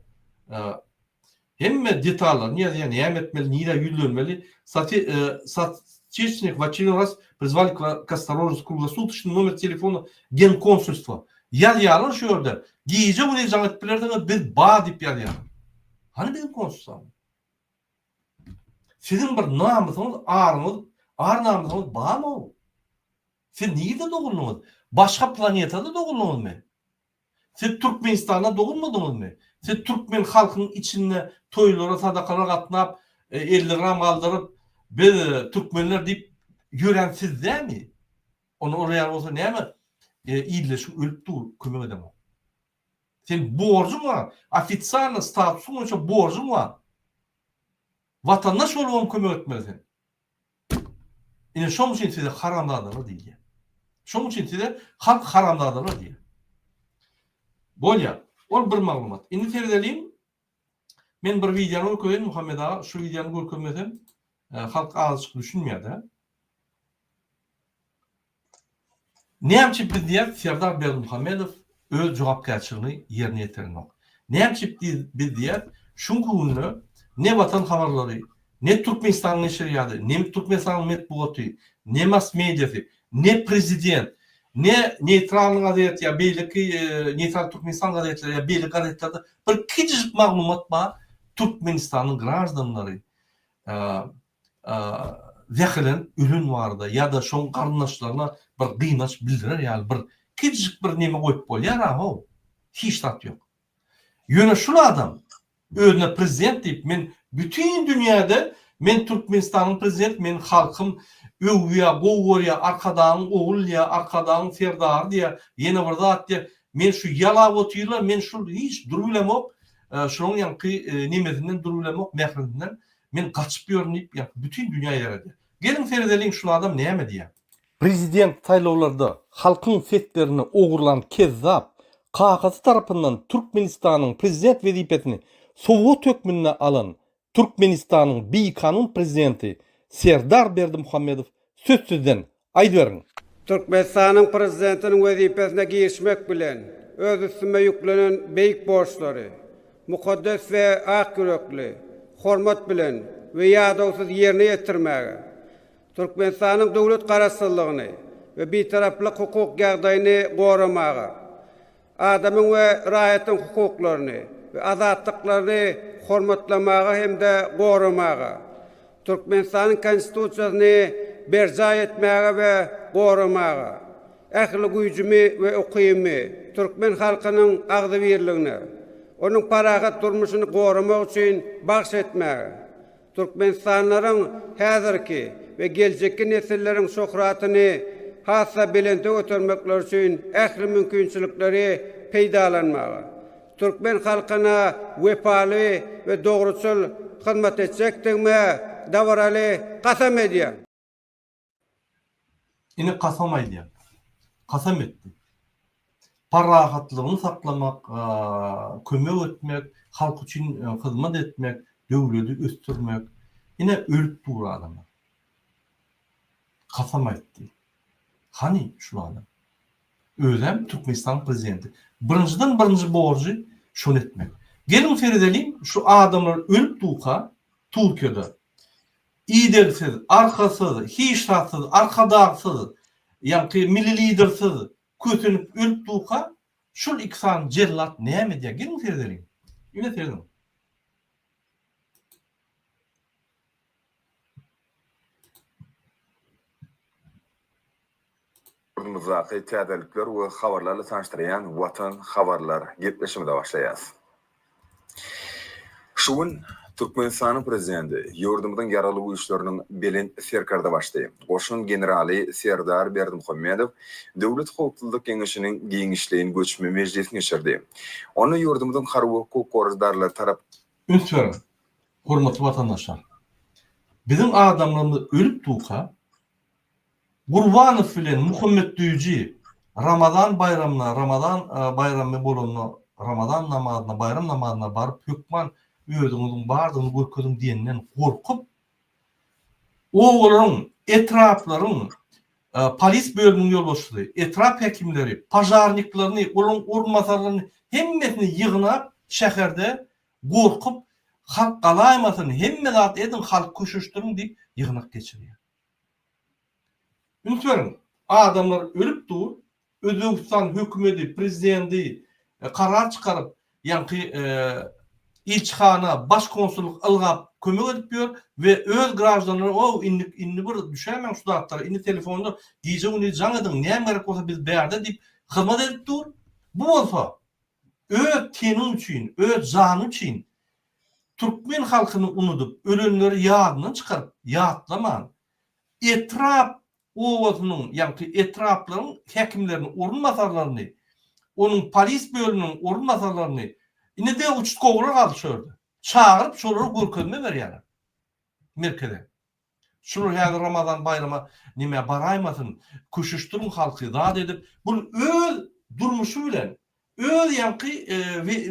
Hemme detallar ýazýar, näme etmeli, näme ýüzlenmeli. Соотечественник в очередной раз призвали к осторожности, круглосуточный номер телефона Генконсульства. Ýazýarlar şu ýerde. Giýje bu jaň etiplerden biz ba diýip ýazýar. Hani bizim konsulsa? Sizin bir namusyňyz, ar namusyňyz barmy? Siz niýede doguldyňyz? Başka planetada doğulmadınız. Siz Türkmenistan'da doğulmadınız mı? Siz Türkmen halkının içinde toylara, sadakalara katnap, ellerini kaldırıp, biz Türkmenler deyip gören siz değil mi? Onu oraya olsa ne mi? İyileşip ölüp dur, kömek edemem. Senin borcun var. Ofitsialna statusun olsa borcun var. Vatandaş olup kömek etmelisin. Yine şoň üçin size haramdadylar diýýär. Şoň üçin size halk haramdadylar diýär. Bolýa, ol bir maglumat. Indi terdeleyim. Men bir videonu görýän Muhammed ağa, şu videonu görmesem halk azıcık düşünmýärdi. Näçip biz diýär Serdar Berdimuhammedow öz jogapkärçiligini ýerine ýetirmek. Näçip biz diýär şuňky ne vatan habarlary, ne Türkmenistan neşriyatı, ne Türkmenistan metbuaty, ne mass mediasy, ne prezident, ne neytral gazet ya belki neytral Türkmenistan gazetleri ya belki gazetlerde bir küçük maglumat var. Türkmenistan'ın gражданları zehirlen ürün vardı ya da şoň garnaşlarına bir gıynaş bildirer yani bir küçük bir neme koyup bolýar ha. Hiç tat yok. Ýöne şu adam özüne prezident deyip men bütün dünyada men Türkmenistan'ın prezident, men halkım Öwüya, gowurya, arkadan oğulya, arkadan Serdar diye, yine bir zat diye, men şu yala otylar, men şu hiç durulamok, şunun yankı nimetinden durulamok, mehrinden, men kaçıp görünüp, bütün dünya yaradı. Gelin Feridelin şu adam neyme diye. Prezident saylovlarda halkın setlerini oğurlan kezzap, kakası tarafından Türkmenistan'ın prezident vazifesini Sovet hökmüne alan Türkmenistan'ın bir kanun prezidenti Serdar Berdimuhamedov sözsüzden aýdyberin. Türkmenistan'ın prezidentinin vazifesine girişmek bilen öz üstüme yüklenen beýik borçları, mukaddes ve ak yürekli, hormat bilen ve yadawsuz yerine yetirmäge, Türkmenistan'ın dowlet garaşsyzlygyny ve bitaraplyk hukuk ýagdaýyny goramaga, adamyň we raýatyň hukuklaryny ve azatlyklaryny hormatlamaga hemde goramaga, Türkmenistan'ın konstitusiýasyny berja etmäge we goramaga, ähli güýjümi we ukymy Türkmen halkynyň agdybirligine, onuň parahat durmuşyny goramak üçin bagş etmäge, Türkmenistanlaryň häzirki ve geljekki nesilleriň şöhratyny hassa bilente götürmekler üçin ähli mümkinçilikleri peýdalanmaga, Türkmen halkyna wepaly we dogruçul hyzmat etjekdigme dawraly kasam edýär. Yine kasam aýdýar. Kasam etdi. Parahatlygyny saklamak, kömek etmek, halk üçin hyzmat etmek, döwleti östürmek, yine ölüp dur adamlar. Kasam etdi. Hani şu adam? Özem Türkmenistan prezidenti. Birinci borcu şunu etmek. Gelin Feridelin şu adamlar ölüp duka Türkiye'de idersiz, arkasız, hiçtatsız, arkadaksız, yani milli lidersiz kötünüp ölüp duka şul iksan cellat neyme diye. Gelin Feridelin. Yine Feridelin. Muzaqi täzelikler we habarlarla tanıştırayan Watan Habarlar gepleşmede başlaýas. Şuun Türkmenistan'ın prezidenti yurdumyzyň yaraly güýçleriniň belen serkarda başlaýy. Goşun generali Serdar Berdimuhamedov Döwlet hukuklyk keňeşiniň giňişliğin göçme meclisine geçirdi. Onu yurdumyzyň harby hukuk goruzdarlary tarap Ünsüren, hormatly vatandaşlar. Bizim adamlarımız ölüp duka Gurbanow bilen Muhammed Düýji Ramazan bayramı bolanyna Ramazan namazyna, bayram namazyna baryp hökman öýüňiziň bardygyny görkezdiň diýenden gorkup olaryň etraplaryň polis bölüminiň ýolbaşçysy, etrap hekimleri, pajarniklaryny, olaryň orunmasarlaryny hemmesini ýygnap şäherde gorkup halk galaýmasyn, hemme zat edin halk köşüşdürün diýip ýygnak geçirýär. Ünsüren, adamlar ölüp dur, Özbekistan hökümeti, prezidenti karar çıkarıp, yani ilçihana, baş konsulluk ılgap kömek edip diyor ve öz grajdanları o inni bir düşemeyen şu dağıtları, inni telefonda diyeceğini can edin, neye gerek olsa biz beyerde deyip hizmet edip dur. Bu olsa, öz tenin için, öz canı için Türkmen halkını unutup, ölünleri yağından çıkarıp, yağıtlaman, etraf owasynyň, ýa-ni etraplaryň hekimleriniň orunmasarlaryny, onun polis bölüminiň orunmasarlaryny ine de uçtkowlar galşyrdy. Çağırıp şolary görkezme berýär. Merkeze. Şular häzir Ramazan bayrama nime baraýmasyn, köşüşdürün halky zat edip, bu öz durmuşy bilen, öz ýa-ni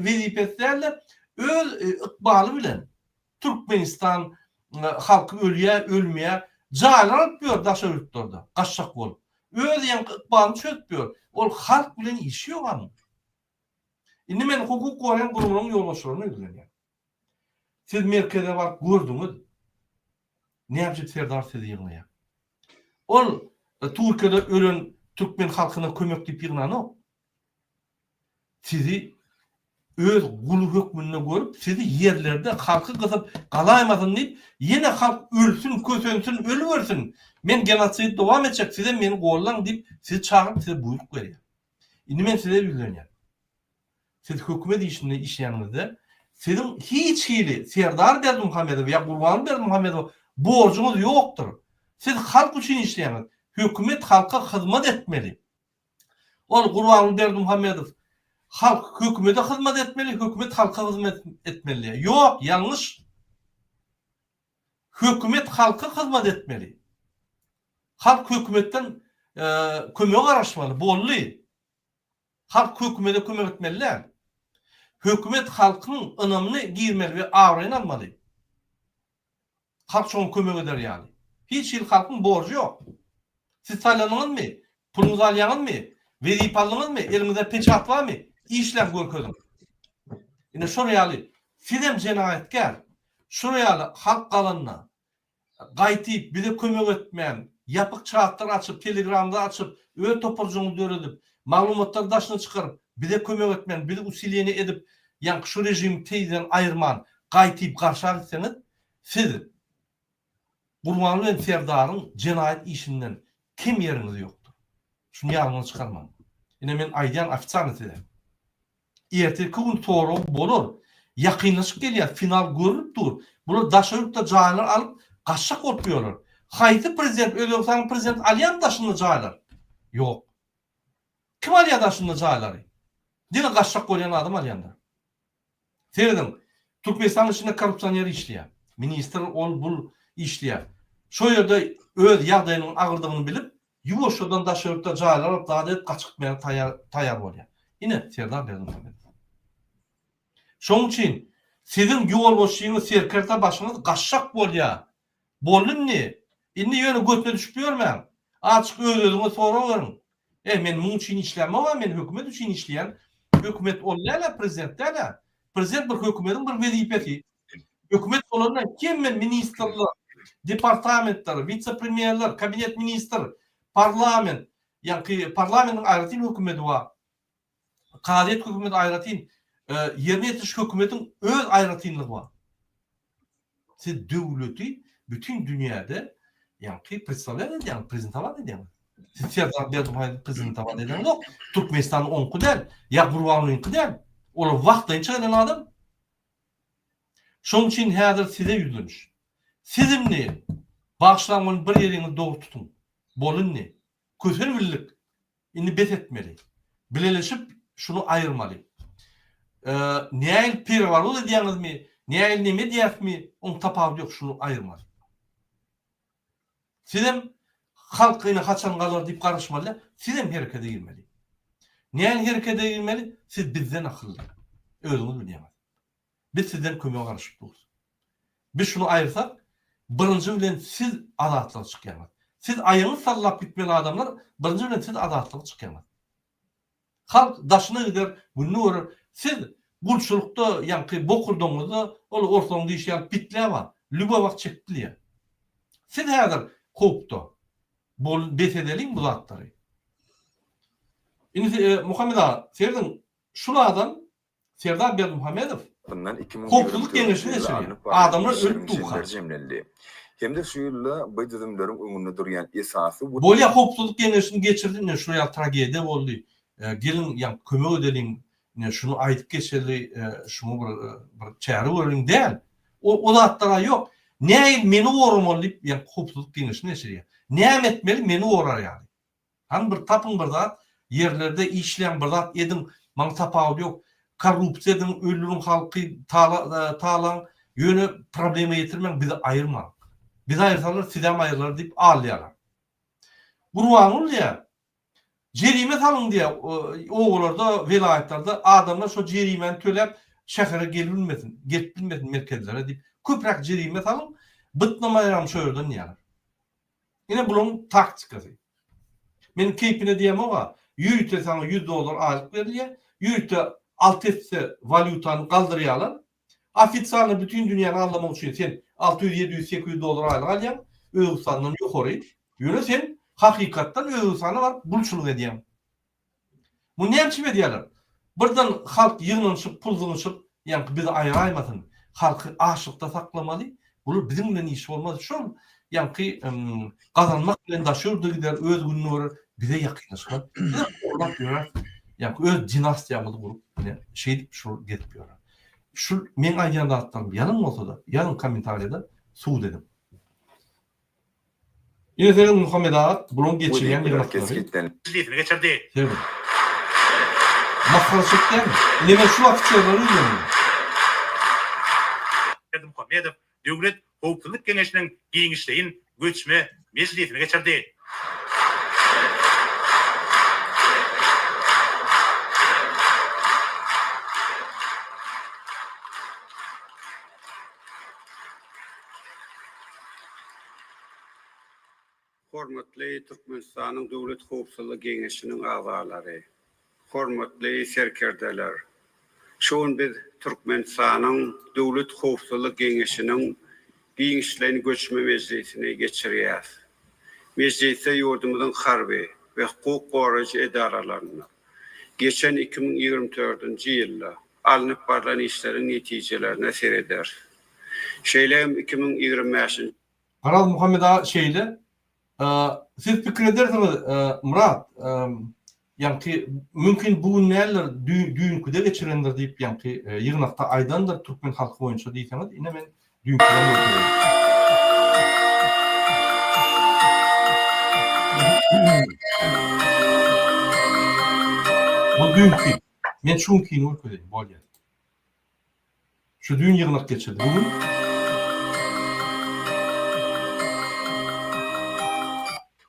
wezipetlerle, öz ykbaly bilen Türkmenistan halky ölmeýär, Jaýlar atpýar daşaryplarda, gaçşak bolup. Öz ýa-ni çötpýär. Ol halk bilen işi ýok anyň. Indi men hukuk goýan gurumyň ýolbaşçylaryny izleýär. Siz merkeze baryp gördüňiz. Näme Serdar sizi ýygnaýar? Ol Türkiýede ölen Türkmen halkyna kömek diýip ýygnany. Sizi öz gulu hökmünde görüp, sizi yerlerde halkı gysyp galaýmasyn diýip, ýene halk ölsün, kösensün, ölübersin. Men genosid dowam etjek, size meni gollaň diýip, sizi çağırıp size buyruk berýär. Indi men size bilýär. Siz hökümet işinde işleýänizde, sizin hiç hili Serdar Berdimuhamedov ýa Gurbanow Berdimuhamedov borcunuz ýokdur. Siz halk üçün işleýäňiz. Hökümet halka hyzmat etmeli. Ol Gurbanly Berdimuhammedow halk hökümete hyzmat etmeli, hökümet halka hyzmat etmeli. Ýok, ýalňyş. Hökümet halka hyzmat etmeli. Halk hökümetten kömek araşmaly, bolly. Halk hökümete kömek etmeliler. Hökümet halkyň ynamyny girmeli we awryn almaly. Halk şoňa kömek eder ýaly. Hiç il halkyň borjy ýok. Siz saýlanyňyzmy? Puluňyzy alýaňyzmy? Wezipe aldyňyzmy? Eliňizde peçat barmy? İşlem görkezin. Ine şo ýaly film jenaýetkär. Şo ýaly halk galanyna gaýtyp bize kömek etmän, ýapyk çatlar açyp, Telegramda açyp, öýe topurjuňy öredip, maglumatlar daşyna çykaryp, bize kömek etmän, bizi usilyny edip, ýa-ni şu rejim teýden aýyrman, gaýtyp garşy etseňiz, siz Gurbanly we Serdaryň jenaýet işinden kim ýeriňiz ýokdur. Şunu ýalyňyza çykarman. Ine men aýdýan ofitsialny size. Erteki gün toru bolur. Ýakynlaşyp gelýär, final görüp dur. Bular daşarypda jaýlar alyp gaçşak otluyorlar. Haýsy prezident, Özbekistan'ın prezident alýan daşyny jaýlar? Ýok. Kim alýar daşyny jaýlary? Dine gaçşak bolýan adam alýanda. Seyredin, Türkmenistan içinde korrupsiýonlar işleýär. Minister ol bul işleýär. Şo ýerde öz ýagdaýynyň agyrdygyny bilip, ýuwaşdan daşarypda jaýlar alyp daýat gaçyk etmäge taýýar bolýar. Ine Serdar Berdimuhammedow. Şoň üçin sizin ýol boşluğyňyz serkerta başyňyz gaçşak bolýar. Bolunni. Indi ýöne götüne düşüp ýörmän. Açyk öz-özüňe sorawyň. Men muň üçin işlemem, men hökümet üçin işleýän. Hökümet olýar, prezident däl. Prezident bir hökümetiň bir wezipesi. Hökümet bolandan kim men ministrler, departamentler, vice-premierler, kabinet ministr, parlament, ýa-ni parlamentiň aýratyn hökümeti bar. Kadet hökümeti aýratyn, ýerine ýetiş hökümetiň öz aýratynlygy bar. Siz döwleti bütün dünýäde ýa-ni predstavляt edýän, prezentowat edýän. Siz Serdar Berdimuhammedow prezentowat edýän ýok. Türkmenistanyň oňky däl, ýa Gurbanlyňky däl. Olar wagtynça gelen adam. Şoň üçin häzir size ýüzleniş. Sizimni başlangyň bir ýeriňi dogry tutun. Bolunni. Kösür birlik. Indi bet etmeli. Bileleşip şunu aýyrmaly. Näil pir bar ol edýäňizmi? Näil neme diýäsmi? Oň tapawy ýok, şunu aýyrmaly. Sizem halk ine haçan galar diýip garaşmaly. Sizem herekete girmeli. Näil herekete girmeli? Siz bizden akylly. Özüňiz bilýäňiz. Biz sizden kömek garaşyp durýar. Biz şunu aýyrsak, birinji bilen siz adatlyga çykýaňyz. Siz aýyňy sallap gitmeli adamlar, birinji bilen siz adatlyga çykýaňyz. Halk daşyna gider, günni görür. Siz gulçulukda, ýa-ni bokurdoňyzda, ol ortaňda işleýän pitler bar. Lübawak çekdiler. Siz häzir hukukda bol besedeliň bu zatlary. Indi Muhammed ağa, serdin şulardan Serdar Berdimuhammedow bundan 2000 hukukçuluk geňeşine geçirýär. Adamlar ölüp duýar. Hemde şu ýylla bu düzümlerin öňünde durýan esasy bu. Bolýa hukukçuluk geňeşini geçirdiňe şu ýa tragediýa boldy. Gelin ýa kömek edeliň, şunu aýdyp geçeli, şunu bir çäri berliň däl. O zatlara ýok. Näil meni woramaly diýip ýa hukukçuluk geňeşine geçirýär. Näme etmeli meni worar ýaly. Han bir tapyň bir zat yerlerde işleyen bir zat edin, maň tapawy ýok. Korrupsiýa edin, öldürün halky talan ýöne probleme getirmek bizi aýyrma. Bizi aýyrsalar sizem aýyrlar diýip alýarlar. Gurbanly ýa jerime salyň diýe oğullarda, welaýatlarda adamlar şo jerimeni töläp şähere gelbilmesin, gitbilmesin merkezlere diýip köprak jerime salyň, bytnamaýaram şo ýerden ýalar. Ine bulyň taktikasy. Men keypine diýem oga, ýürüte sana $100 aýlyk berilýär, ýürüte alt etse valyutany galdyrýarlar. Ofitsialny bütün dünýäni anlamak üçin sen 600, 700, 800 dolar aýlyk alýan, Özbekistandan ýokary. Ýöne sen hakykatdan Özbekistana barıp bulçuluk edýän. Bu näçe edýärler? Birden halk ýygnanyşyp, pul zyňyşyp, ýa-ni bizi aýyraýmasyn. Halky aşykda saklamaly. Bu bizim bilen iş bolmaz. Şol ýa-ni gazanmak bilen daşyrdy gider, öz gününi görür, bize ýakynlaşmak. Bize orlap ýörer. Ýa-ni öz dinastiýamyzy gurup, şeý diýip şol getip ýörer. Şu men aýdýan zatlarym ýalyn bolsa da, ýalyn kommentariýada suw dedim. Yine senin Muhammed Ağa bulun geçirgen bir Wezipler noktaları. kesgitlen Meclisine geçirdi. Sevdim. Makara çekler mi? Yine ben şu vakit çevreleri izlemiyorum. Berdimuhamedov Döwlet Howpsuzlyk Geňeşiniň giňişleýin göçme meclisine geçirdi. Hormatly Türkmenistanyň Döwlet Howpsuzlyk Geňeşiniň agzalary, hormatly serkerdeler. Şoň biz Türkmenistanyň Döwlet Howpsuzlyk Geňeşiniň giňişleýin göçme meclisine geçirýär. Meclise ýurdumyzyň harby we hukuk goraýjy edaralaryna geçen 2024-nji ýylda alınıp barlan işleriň netijelerine sereder. Şeýlem 2025-nji Aral Muhammed Ağa şeyle siz fikir edersiniz Murat yani mümkün bu neler dünküde geçirenler deyip yani yığınakta aydandır Türkmen halkı boyunca diyseniz yine ben dünküden bakıyorum. Bu dünkü. Ben şunkini okuyayım. Bol yer. Şu dün yığınak geçirdi. Bugün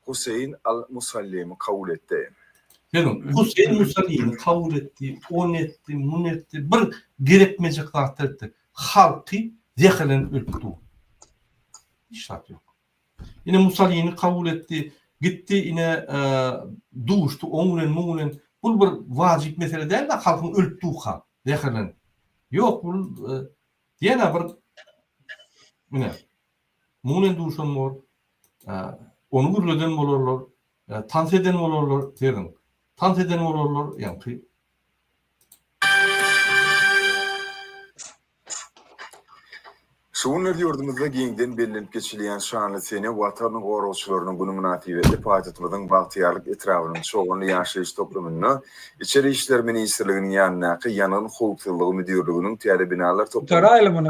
Hüseyin al-Musallim kabul etti. dedim. Hüseyin Musallim'i kabul etti, on etti, mun etti. Bir gerekmeyecek zaten etti. Halkı zekelen öldü. Hiç şart yok. Yine Musallim'i kabul etti. Gitti yine duştu, onulen. Bu bir vacip mesele değil de halkın öldüğü hal. Zekelen. Yok bu diyene bir yine munen duşun var. Onu gürleden bolorlar, tanseden bolorlar, derim. Tanseden bolorlar, yani. Şoňlar ýurdumyzda giňden bellenip geçilýän şanly sene watanyň goraşçylarynyň bunu münasibetli paýtatymyzyň bagtýarlyk etrawynyň çoğunly ýaşaýyş toplumyny içeri işler ministrliginiň ýanyna ýanyň howpsuzlygy müdirliginiň täze binalar toplamy. Tarayılımını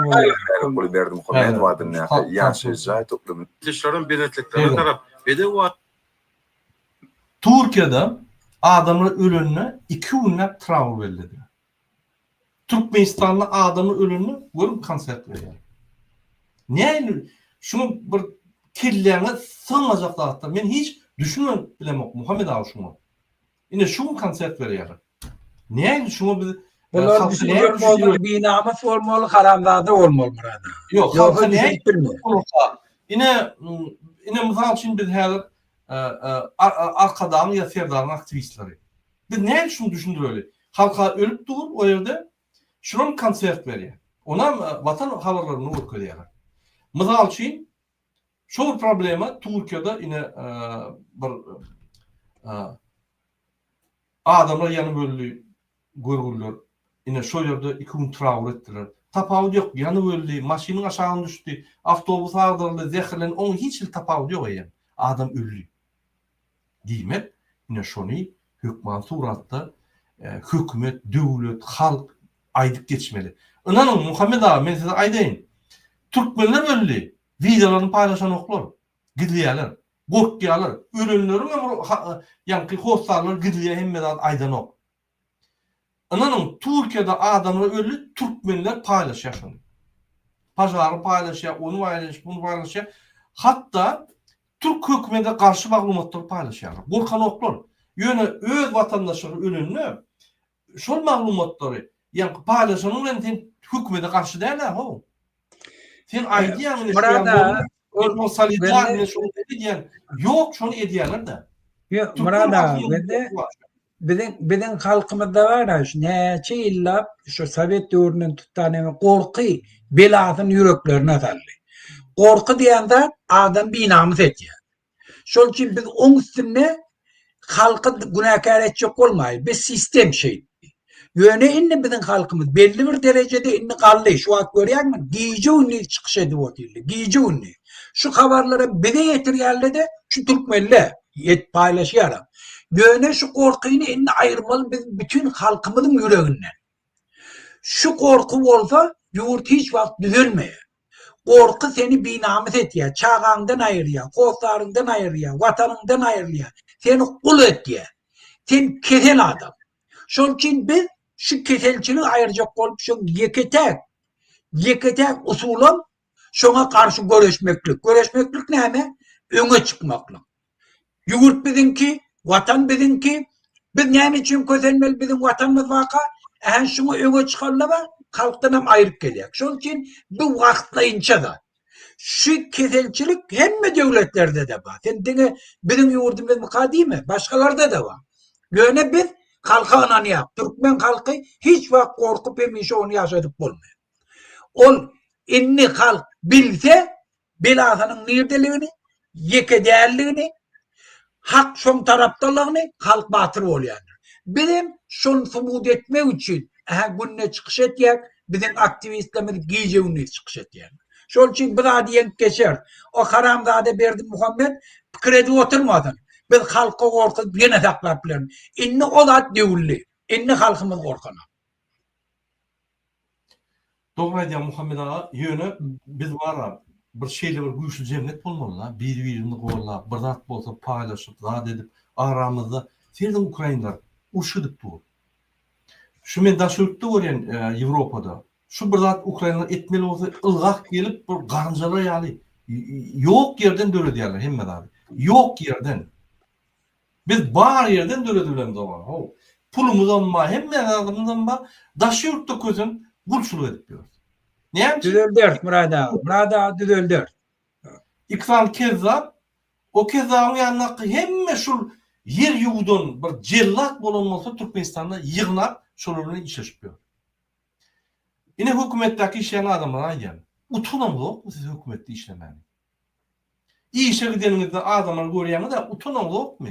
Bolu Berdimuhamedov wadyna ýaşaýyş jaý toplumyny Dişlerin benetliklerine taraf. Bede o Türkiýede adamlar ölününe 2 günlap trawl verildi. Türkmenistan'da adamın ölünü görüp konsert veriyor. Ne? Şunu bir kirlerine sığmayacaklar hatta. Ben hiç düşünmem bilemem Muhammed Ağa şunu. Yine şunu konsert veriyor. Ne? Şunu bir Bunlar düşünüyor olmalı, binamız olmalı, haramzade olmalı burada. Yok, Yok, ne? bilmiyor. Yine misal için biz her arkadan ya serdarın aktivistleri. Biz ne şunu düşündürüyor? Halka ölüp dur o yerde şunun konsert veriyor. Ona vatan haberlerini okuyor. Misal için şu problema Türkiye'de yine bir adamlar yanı böldü görgüller. Yine şu yerde 2 gün trawl ettiler. Tapawut yok, yanı böldü, maşinin aşağına düştü, avtobus ağdırıldı, zehirlen, onun hiç tapawut yok yani. Adam öldü. Diýmek, yine şonu hükman suratda hükümet, döwlet, halk aydyp geçmeli. Inanın Muhammed Ağa, men size aýdaýyn. Türkmenler öldü. Videolaryny paýlaşan oklar, gidýärler, gorkýarlar, ölenleriň ýa-ni hostarlar gidýär hemme aýdan ok. Inanın Türkiýede adamlar öldü, Türkmenler paýlaşýar şonu. Pajary paýlaşýar, onu paýlaşýar, bunu paýlaşýar. Hatta Türk hökümetine karşı maglumatlar paýlaşýar. Gorkan oklar. Ýöne öz vatandaşları ölenini şol maglumatları ýa-ni paýlaşanyň bilen hökümete karşı däl ho. Sen aýdýan Burada o solidarny şonu diýen yok şonu edýärler-de. Yok, burada bizim halkımızda var ya, neçe illa şu Sovet dövrünün tuttanemi korku belasını yüreklerine sallı. Korku diyende adam binamız ediyor. Şol için biz onun üstüne halkı günahkar edecek olmayız. Bir sistem şey. Yöne inni bizim halkımız belli bir derecede inni kaldı. Şu an görüyor musun? Giyici ünlü çıkış ediyor. Giyici ünlü. Şu haberlere bile yetiriyerle de şu Türkmenle paylaşıyor. Yöne şu korkuyunu inni ayırmalı bütün halkımızın yüreğinden. Şu korku olsa yurt hiç vakit düzelmeye. Korku seni binamız etiyor. Çağandan ayırıyor. Korklarından ayırıyor. Vatanından ayırıyor. Seni kul etiyor. Sen kesel adam. Şol için biz şu keselçiliği ayıracak olup şu yeketek usulüm şuna karşı görüşmeklik. Görüşmeklik ne mi? Öne çıkmaklık. Yurt bizimki, vatan bizimki. Biz ne için közelmeli bizim vatanımız vaka? Şunu öne çıkarlama halktan hem ayırıp geliyor. Şunun için bu vakitlayınca da şu keselçilik hem mi devletlerde de var. Sen dine bizim yurdumuz mı değil mi? Başkalarda da var. Böyle biz halka ananıyor. Türkmen halkı hiç vakit korkup emiş onu yaşadık olmuyor. Ol inni halk bilse belasının nirdeliğini, yeke değerliğini, hak son taraftarlığını halk batırı oluyor. Bizim şunu subut etmek için gününe çıkış etiyek, bizim aktivistlerimiz giyeceğini çıkış etiyek. Şunun için bir diyen geçer. O haramzade Berdi Muhammed kredi oturmadın. Biz halka korkup yine saklar bilen. İnni o da devulli. İnni halkımız korkana. Doğru diyen Muhammed Ağa, yönü biz var bir şeyle bir güçlü cemiyet bulmalı. Birbirini kolla, bırdat bolsa paylaşıp, zat edip, aramızda. Serden Ukraynalar uşudık bu. Şu men daşırıkta öğren Avrupa'da. Şu bırdat Ukraynalar etmeli olsa ılgak gelip bir garıncalar yani. Yok yerden döre diyorlar Hemmet abi. Yok yerden. Biz bar yerden döre diyorlar zaman. Pulumuzdan mı, Hemmet adamımızdan mı daşırıkta közün bulşulu edip diyoruz. Ne? Düzeldir Murada. Murada düzeldir. İkram Kezzab o Kezzab'ın yanına hem şu yer yuğudun bir cellat bulunması Türkmenistan'da yığınap şolarını işleşiyor. Yine hükümetteki işleyen adamlar yani. Utunam yok mu siz hükümette işlemeni? İyi işe gidenimizde adamlar görüyanı da utunam yok mu?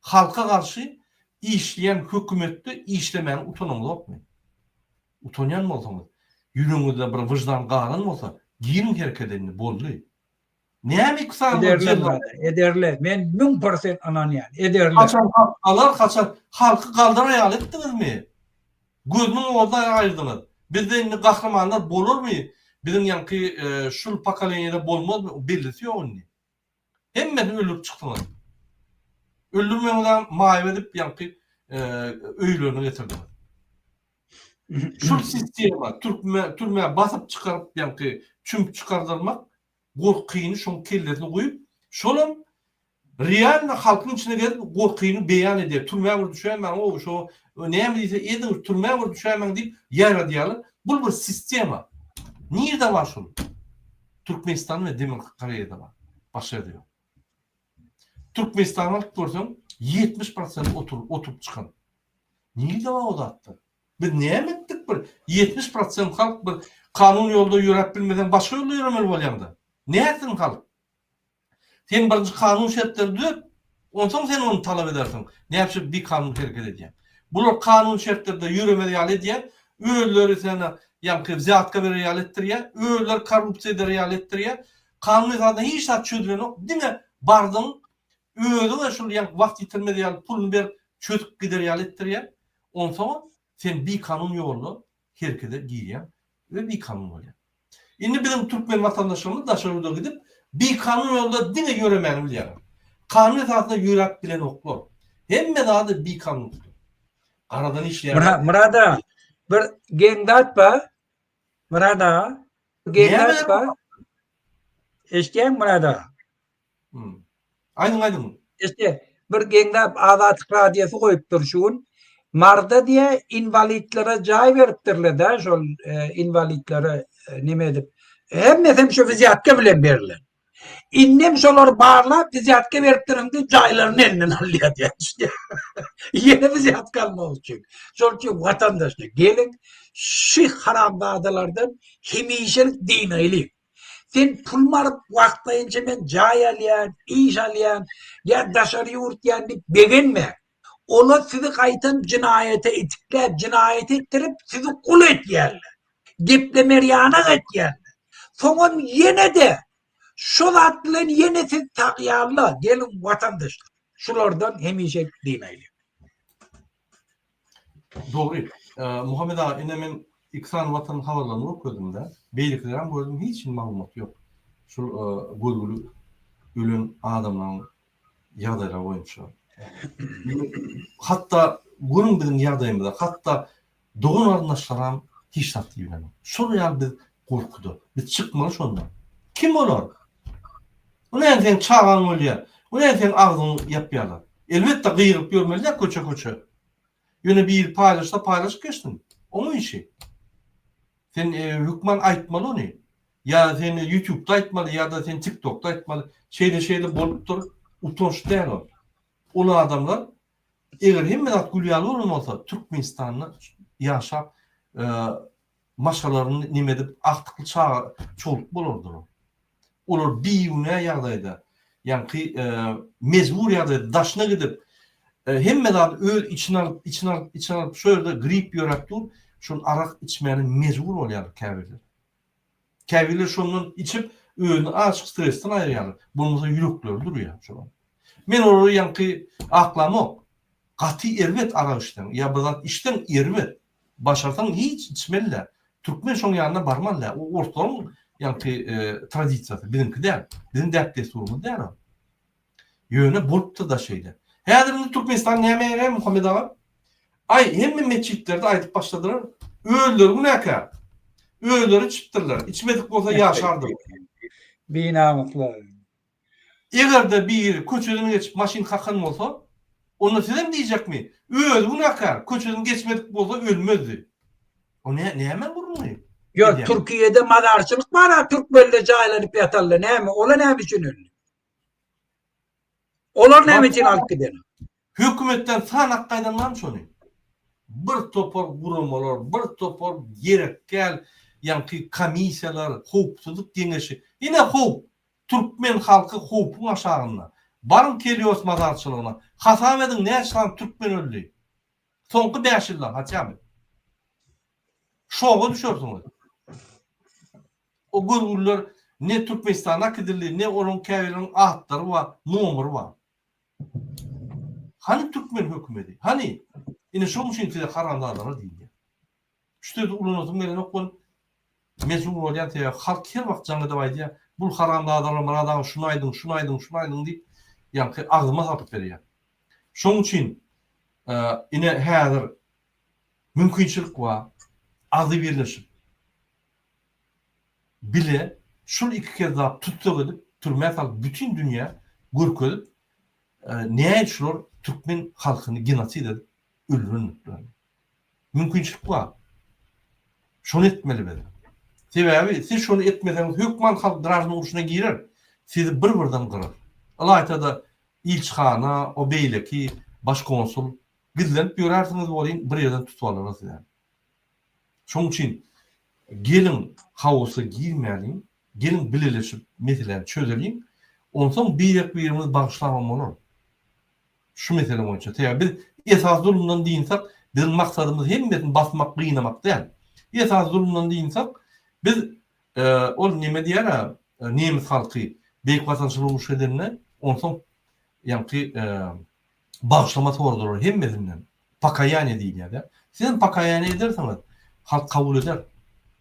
Halka karşı işleyen hükümette işlemeyen utunam yok mu? Utanyan mı olsanız? Yüreğinizde bir vicdan qarın olsa, giyin herkedenini boldu. Näme kısa Ederle. Men 1000% ananyan. Ederle. Kaçan halklar kaçan halkı kaldırayal ettiniz mi? Gözünün orada ayırdınız. Bizde kahramanlar bolur mu? Bizim yankı şul pakaleniyede bolmaz mı? Bellisi yok onu. Hemmen ölüp çıktınız. Öldürmemeden mahv edip yankı öylüğünü getirdiniz. Şu sistema türme basıp çıkarıp yankı çümp çıkardırmak korkuyunu şun kelletini koyup şolun real halkın içine gelip korkuyunu beyan ediyor. Türmeye vur düşeyemem o şu neyem diyse edin türmeye vur düşeyemem deyip yer diyalı. Bu bir sistema. Nerede var şun? Türkmenistan ve Demirkare'de var. Başka yerde yok. Türkmenistan'a görsen 70% oturup çıkan. Nerede var o da attı? Biz neye ettik bir 70% halk bir kanun yolda yürüp bilmeden başka yolda yürümeli olaydı. Ne etsin halk? Sen birinci kanun şartları düzelt, ondan sen onu talep edersin. Ne yapıp bir kanun hareket edeyim. Bunlar kanun şartlarında yürümeli ettiren, öğüleri sana yankı ziyatka bir ettiren, öğüler korrupsiya eder ettiren, kanun zaten hiç çözülen yok. Değil mi? Bardın öğüdü ve şu yank vakit yitirmedi yani pulunu bir çözüp gider ettiren, ondan sonra sen bir kanun yolu herkese giyen ve bir kanun oluyor. Şimdi bizim Türkmen vatandaşlarımız da aşağıda gidip bir kanun yolda dine göremeyen biliyor. Kanun esasında yürek bilen oklar. Hem de daha da bir kanun. Aradan işleyen. Murada bir gendat ba. Murada gendat ba. İşte Murada. Aynen. İşte bir gendat Azatlık Radyosu koyup duruşun. Marda diye invalitlere cay veriptirler de şol invalitlere nime edip hem şu fiziyatka bilen verilen. İnnem şolar bağırla fiziyatka veriptirin de cayların elinden alıyor diye işte. Yeni fiziyatka almak için. Şol için vatandaşlar gelin şu harambadalardan hemişelik din eyleyin. Sen pul marıp vaktlayınca ben cay alayan, iş alayan, ya dışarı yurt yani beğenme. Onu sizi kaytan cinayete itiklep, cinayet ettirip sizi kul et yerler. Diplemeryanak et yerler. Sonra yine de şu zatlen yine siz takyarlar. Gelin vatandaşlar. Şulardan hemişe dinleyin. Doğru. Muhammed Ağa, inemin İksan vatan havalarını okudum da. Beyliklerden gördüm hiç malumat yok. Şu gölgülü ölün adamların yağdayla boyunca. Hatta bunun bizim yağdayımda hatta doğun arnaşlaram hiç tatlı bilemem. Şuraya bir korkudu. Bir çıkmalı şundan. Kim olur? O ne sen çağan oluyor? O ne sen ağzını yapıyorlar? Elbette gıyırıp görmeliler koça. Yine bir paylaşıp geçtin. O mu işi? Sen hükman aytmalı onu. Ya sen YouTube'da aytmalı ya da sen TikTok'ta aytmalı. Şeyde bolup dur. Utanç değil o. Olan adamlar eğer hemmedat gülyalı olmasa Türkmenistan'ı yaşap maşalarını nimedip aktıklı çağa çoluk bulurdur o. Olur bir yüne yağdaydı. Yani mecbur yağdaydı. Daşına gidip hemmedat öl içine alıp şöyle grip yörettür. Şunun arak içmeyenin mecbur oluyor kâvirler. Kâvirler şunun içip öğünü açık stresten ayırıyorlar. Bunun yürekleri duruyor. Men oraya yankı aklam yok. Katı ervet ara işten. Ya bazat işten ervet. Başartan hiç içmeliler. Türkmen şonun yanına barmalılar. O ortalığın yankı tradisyası. Bizimki değil. Bizim dertli sorunu değil o. Yöne bolup da şeyler. Her Türkmenistan ne Muhammed Ağa? Ay hem meçhitlerde aytıp başladılar. Öğüleri bu ne kadar? Öğüleri çıktırlar. İçmedik olsa yaşardım. Binamıklar. Eğer de bir köçeden geçip maşin kakın olsa onu size mi diyecek mi? Öldü bu ne kadar? Köçeden geçmedik olsa ölmezdi. O ne hemen vurulmuyor? Yok Yani. Türkiye'de madarçılık var ha. Türk böyle caylanıp yatarlar. Ne mi? Ola ne biçim ünlü? Olar ne biçim alıp gidelim? Hükümetten sanak kaydanlanmış onu. Bir topor vurulmalar, bir topor gerek gel, yani komisyalar, hukukçuluk genişi. Yine hukuk. Türkmen halkı hukukun aşağında. Barın keliyoruz mazarçılığına. Hasam edin ne yaşanan Türkmen öldü. Sonku 5 yıllar haçam. Şoğa düşüyorsunuz. O gülgüller ne Türkmenistan'a gidildi, ne onun kâvirinin ahtları var, numuru var. Hani Türkmen hükümeti? Hani? Yine şu için size karanlığa değil ya. İşte ulunuzun gelen okul mecbur olayan teye halk her vakit canlı davaydı ya. Bu karanlığa bana şunaydın deyip yani ağzıma sapıp veriyor. Şunun için yine her mümkünçilik var. Azı birleşip bile şu iki kez daha tutsak edip türmeye sal bütün dünya gürk edip neye şunlar Türkmen halkını genosid edip öldürülmüşler. Mümkünçilik var. Şunu etmeli benim. Sebebi siz şunu etmeseniz hükman halk drajının uçuna girer. Sizi birden kırar. Alayta da ilçhana, o beyleki, başkonsul gizlenip görersiniz olayın bir yerden tutuyorlar size. Şunun için gelin havası girmeyelim, gelin bilirleşip meseleleri çözelim. Ondan sonra birimiz bağışlamam olur. Şu mesele boyunca. Biz esas durumdan değilsek, bizim maksadımız hem basmak, kıynamak değil. Esas durumdan değilsek, biz o neme diyer Nemis halkı beyik vatandaşlığı olmuş edenine ondan sonra yani bağışlaması orada hem bizimden. Pakayane değil ya da. Sizin pakayane ederseniz halk kabul eder.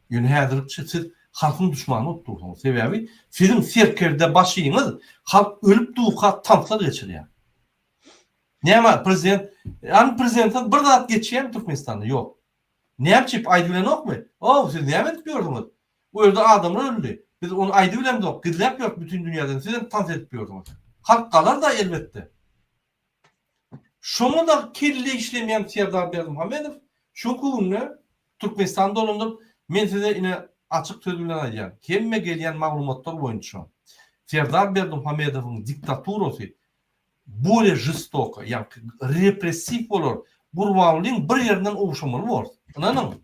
Yani hazırlıkçı siz halkın düşmanı oturduğunuz sebebi sizin serkerde başıyınız halk ölüpduğuka tanklar geçiriyor. Ne ama prezidentin bir zat geçiyen Türkmenistan'da yok. Ne yapıp aydıbilen yok mu? Siz ne yapıp diyordunuz? Bu yerde adamlar öldü. Biz onu aydıbilen de yok. Gidilep yok bütün dünyadan. Sizin tant etmiyordunuz. Halk kalar da elbette. Şunu da kirli işlemeyen Serdar Berdimuhamedov şu kuvunlu Türkmenistan'da olundup men size yine açık sözüyle ayacağım. Kemme gelen maglumatlar boyunca Serdar Berdimuhamedov'un diktaturası böyle jistok, yani represif olur. Burvanlığın bir yerinden oluşamalı var. Anladın mı?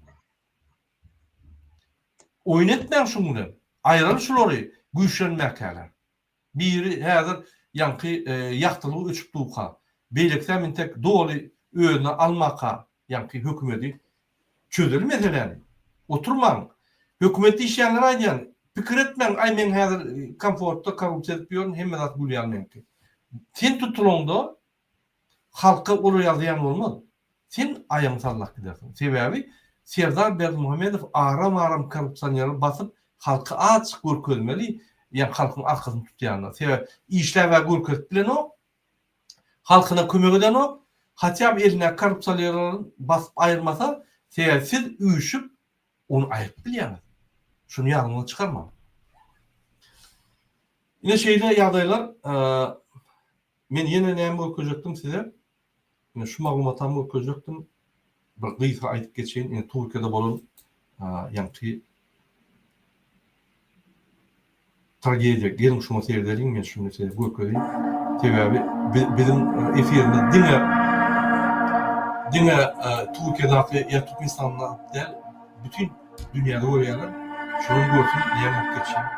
Oynatmayan şunu. Ayrılı şuları güçlenmekler. Biri hazır yankı yaktılığı uçup duqa. Beylikten min tek doğru öğüne almaka yankı hükümeti çözülmediler. Oturman. Hükümeti işleyenler aydan fikir etmen ay men hazır konfortta kalıp etmiyor hemen at gülyanmen ki. Sen tutulunda halka olur yazıyan olmaz. Sen ayağını sallak gidersin. Sebebi Serdar Berdimuhamedov aram korrupsiýanyny basyp halky açyk görkezmeli, ýa halkyň arkasyny tutýanlar. Sebäp işler we görkez bilen o halkyna kömek eden o, haçam eline korrupsiýanyny basyp aýyrmasa, sebäp siz üýüşüp onu aýyp bilýäňiz. Şunu ýadyňyzdan çykarma. Ine şeýle ýagdaýlar, men ýene näme görkezekdim size? Ine şu maglumaty görkezekdim. Bir gıysa aýdyp geçeýin, ine Türkiýede bolan ýa-ni tragediýa, gelin şunu seýrediň, men şunu görkezeyim. Sebäbi bizim efirimde diňe Türkiýede ýa Türkmenistanda däl, bütün dünýäde görýärler. Şunu görsün, näme geçýär.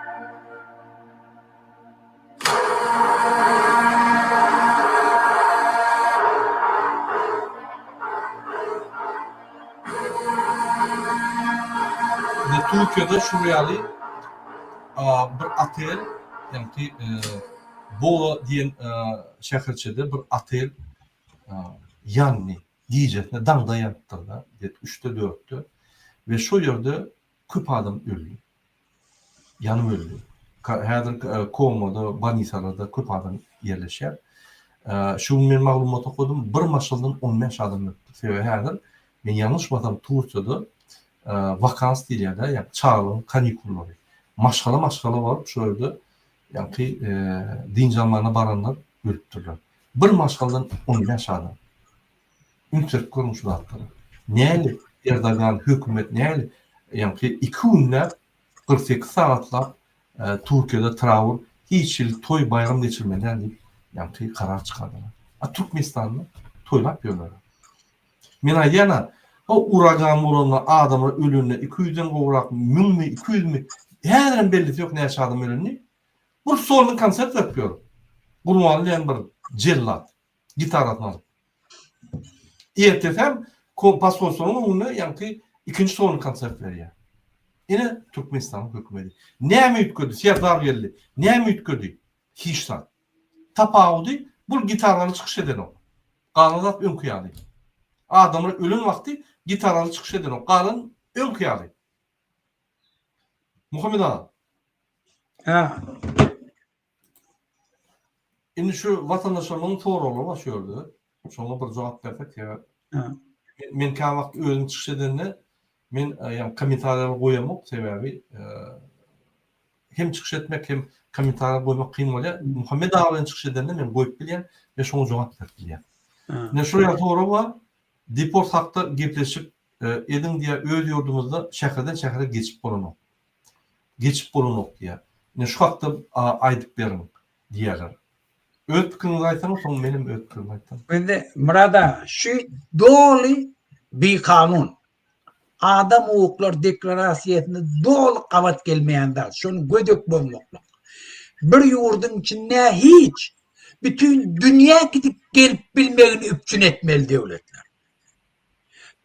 Türkiýede şu ýaly bir otel, ýani Bola diýen şäherçede bir otel ýanny diýjetne daňda ýatdyrda, 3-de 4-de we şu ýerde köp adam öldü. Ýanyp öldü. Häzir komada, banisalarda köp adam ýerleşýär. Şu men maglumat okudum, bir maşaldan 15 adam öldü. Sebäbi häzir men ýanlışmasam Türkiýede vakans diýilýär, ýa çağrym, kanikullary. Maşgala baryp şu ýerde ýa-ni din jamanyna baranlar ölüpdirler. Bir maşgaldan 15 adam. Ünçek görmüş zatlar. Näli Erdogan hökümet näli ýa-ni 2 günläp 48 sagatlap Türkiýede trawur, hiç ýyl toy bayram geçirmeden diýip ýa-ni karar çykardylar. Türkmenistanda toylap ýörler. Men aýdýana o uragan bolanlar adamlar ölünne 200'den gowrak 1000 mi 200 mi häzir bellisi ýok näçe adam ölünni. Bu sorunu konsert yapıyor. Gurmanlayan bir cellat gitaratını alıp. Ertesem pasportunun onu yankı ikinci sorunu konsert veriyor. Yine Türkmenistan hükümeti. Näme ütködi? Serdar geldi. Näme ütködi? Hiç san. Tapawdy bu gitarany çykyş eden o. Galanat ön kıyaly. Adamlar ölüm vakti gitarany çykyş eden o. Galan ön kıyaly. Muhammed ağa. Ha. Şimdi şu vatandaşlarımın soruları başlıyordu. Sonra bir cevap verdik ya. Men kan vakt özüm çıkış edenle men yani komentarlar koyamok sebebi hem çıkış etmek hem komentarlar koymak kıyım oluyor. Muhammed Ağa'nın çıkış edenle men koyup bilyen ve şunu cevap verdik. Ne şuraya soru var. Deport hakta gepleşip edin diye öz yurdumuzda şäherden şähere geçip bolanok. Geçip bolanok diye. Ne şu hakta aydık berin diýerler. Öz pikirinizi aýsaňyz, soň menim öz pikirimi aýtan. Şimdi Murada şu doli bir kanun. Adam hukuklar deklarasiýasyny dol kabat gelmeýändä, şonu gödök bolmakla. Bir ýurdun içinde hiç bütün dünýä gidip gelip bilmegini üpçün etmeli devletler.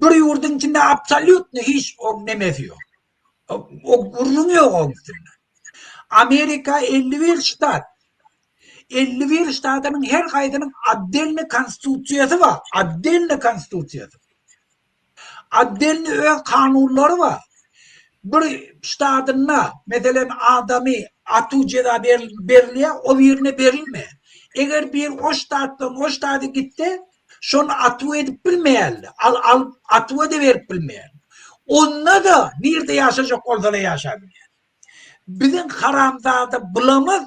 Bir ýurdun içinde absolutny hiç o nemesi ýok. O gurrun ýok o üstünde. Amerika 51 ştat. 51 ştatının her kaydının addelini konstitusiýasy var. Addelini konstitusiýasy. Addelini öz kanunları var. Bir ştatına mesela adamı atu ceza berilýär, o birine berilme. Eger bir o ştatdan o ştatı gitti, şonu atu edip bilmeýärler. Atu edip verip bilmeýärler. Onda da nerede yaşayacak olsalar yaşayabilir. Bizim haramzada bulamaz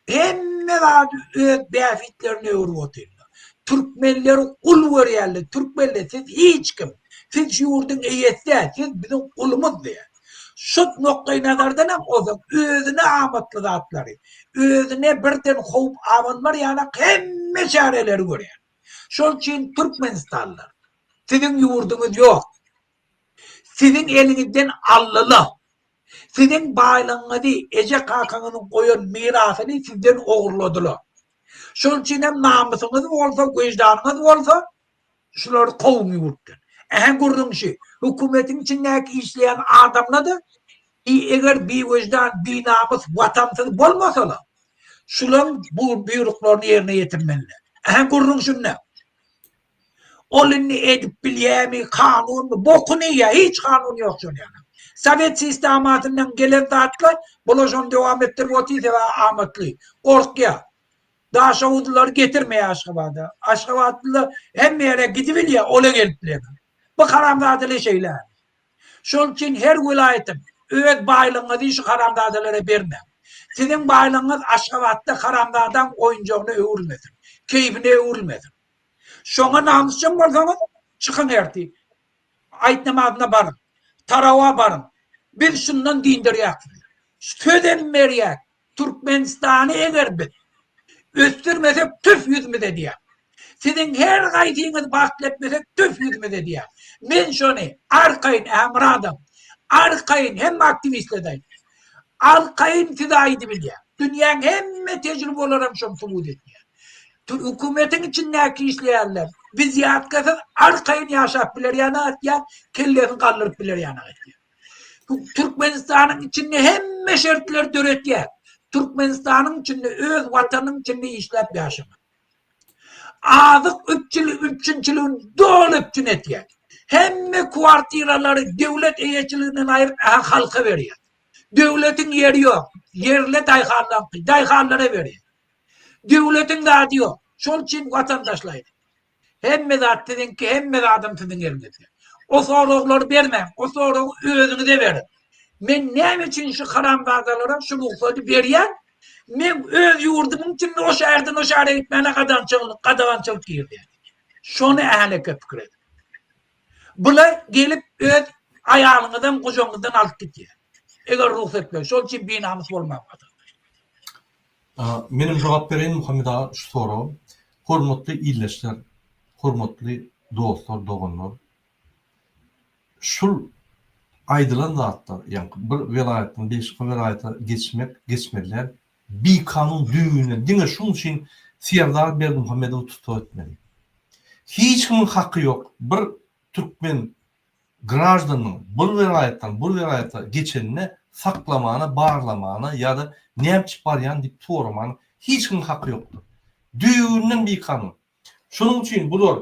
hemme vadi öz bäfitlerini öwrüýärler. Türkmenleri kul görýärler. Türkmenler siz hiç kim. Siz şu ýurdun eýesi, siz bizim kulumuz diýär. Şu noktaý nazardan hem ozak özüne amatly zatlary, özüne birden howp awanlar ýa-ni hemme şäherleri görýär. Şol üçin Türkmenistanlar sizin ýurdunuz ýok. Sizin elinizden allyly. Sizin baýlygyňyzy, eje kakanynyň goýan mirasyny sizden ogurladylar. Şol üçin hem namusyňyz bolsa, göjdanyňyz bolsa, şular kowmy ýurtdan. Hem gurrunşy, hökümetiň içindäki işleýän adamlar da eger bir göjdan, bir namus, watansyz bolmasalar, şular bu buyruklarını ýerine ýetirmeliler. Hem gurrunşy ne? Olunu edip bilyemi, kanun mu? Bokunu ya, hiç kanun yok şun yani. Sovet sistematından gelen tatlar, bulaşan devam ettirip otiyse ve amatlı. Korkuya. Daha Şavuduları getirmeye Aşkabat'a. Aşkabatlılar hem yere gidibil ya, ola gelipler. Bu karamdadılı şeyler. Şol için her vilayetim, öğüt baylığını şu karamdadılara verme. Sizin baylığınız Aşkabat'ta karamdadan oyuncağını öğürmedin. Keyfine öğürmedin. Şona namusçun bolsanız çıkın erti. Ayet namazına barın. Tarava barın. Bir şundan dindiriyek. Söden meriyek. Türkmenistan'ı eğer bir östürmesek tüf yüzmede diye. Sizin her gaydığınız bahsetmesek tüf yüzmede diye. Men şunu arkayın emradım. Arkayın hem aktivistledeyim. Arkayın fidaydı bilye. Dünyanın hem tecrübe olarak şunu subut etmiyor. Hükümetin içindeki işleyenler biz yatkasız arkayın yaşap bilir yana atya, kellerini kaldırıp bilir yana atya. Türkmenistan'ın içinde hem şartlar döretiye. Türkmenistan'ın içinde öz vatanın içinde işlep yaşama. Azık üçüncülüğün doğru üçün etiye. Hem kuartiraları devlet eyeçiliğinden ayırıp halka veriyor. Devletin yeri yok. Yerle dayhanlara veriyor. Devletin de adı yok. Şol için vatandaşlaydı. Hem mezat dedin ki hem mezadım sizin yerinde. O soruları vermem. O soruları özünü de verin. Men ne için şu karambazalara şu ruhsatı veriyen men öz yurdumun için o şehirden o şehre gitmene kadançılık girdi. Şunu ehli köpük edin. Bula gelip öz ayağınızdan kucağınızdan alıp gidiyor. Eğer ruhsat ver. Şol için binamız olmamadı. Benim cevap vereyim Muhammed Ağa şu soru. Hormatly illeşler, hormatly dostlar, doğanlar. Şul aydılan zatlar, yani bir velayetten başka velayete geçmediler. Bir kanun düğüne, dine şunun için Serdar Berdimuhamedov tutup etmeli. Hiç kimin hakkı yok. Bir Türkmen grajdanın bu velayete geçenine saklamana, bağırlamana ya da nemçi baryan deyip tuğramana hiç kimin hakkı yoktur. Düğünün bir kanun. Şunun için bular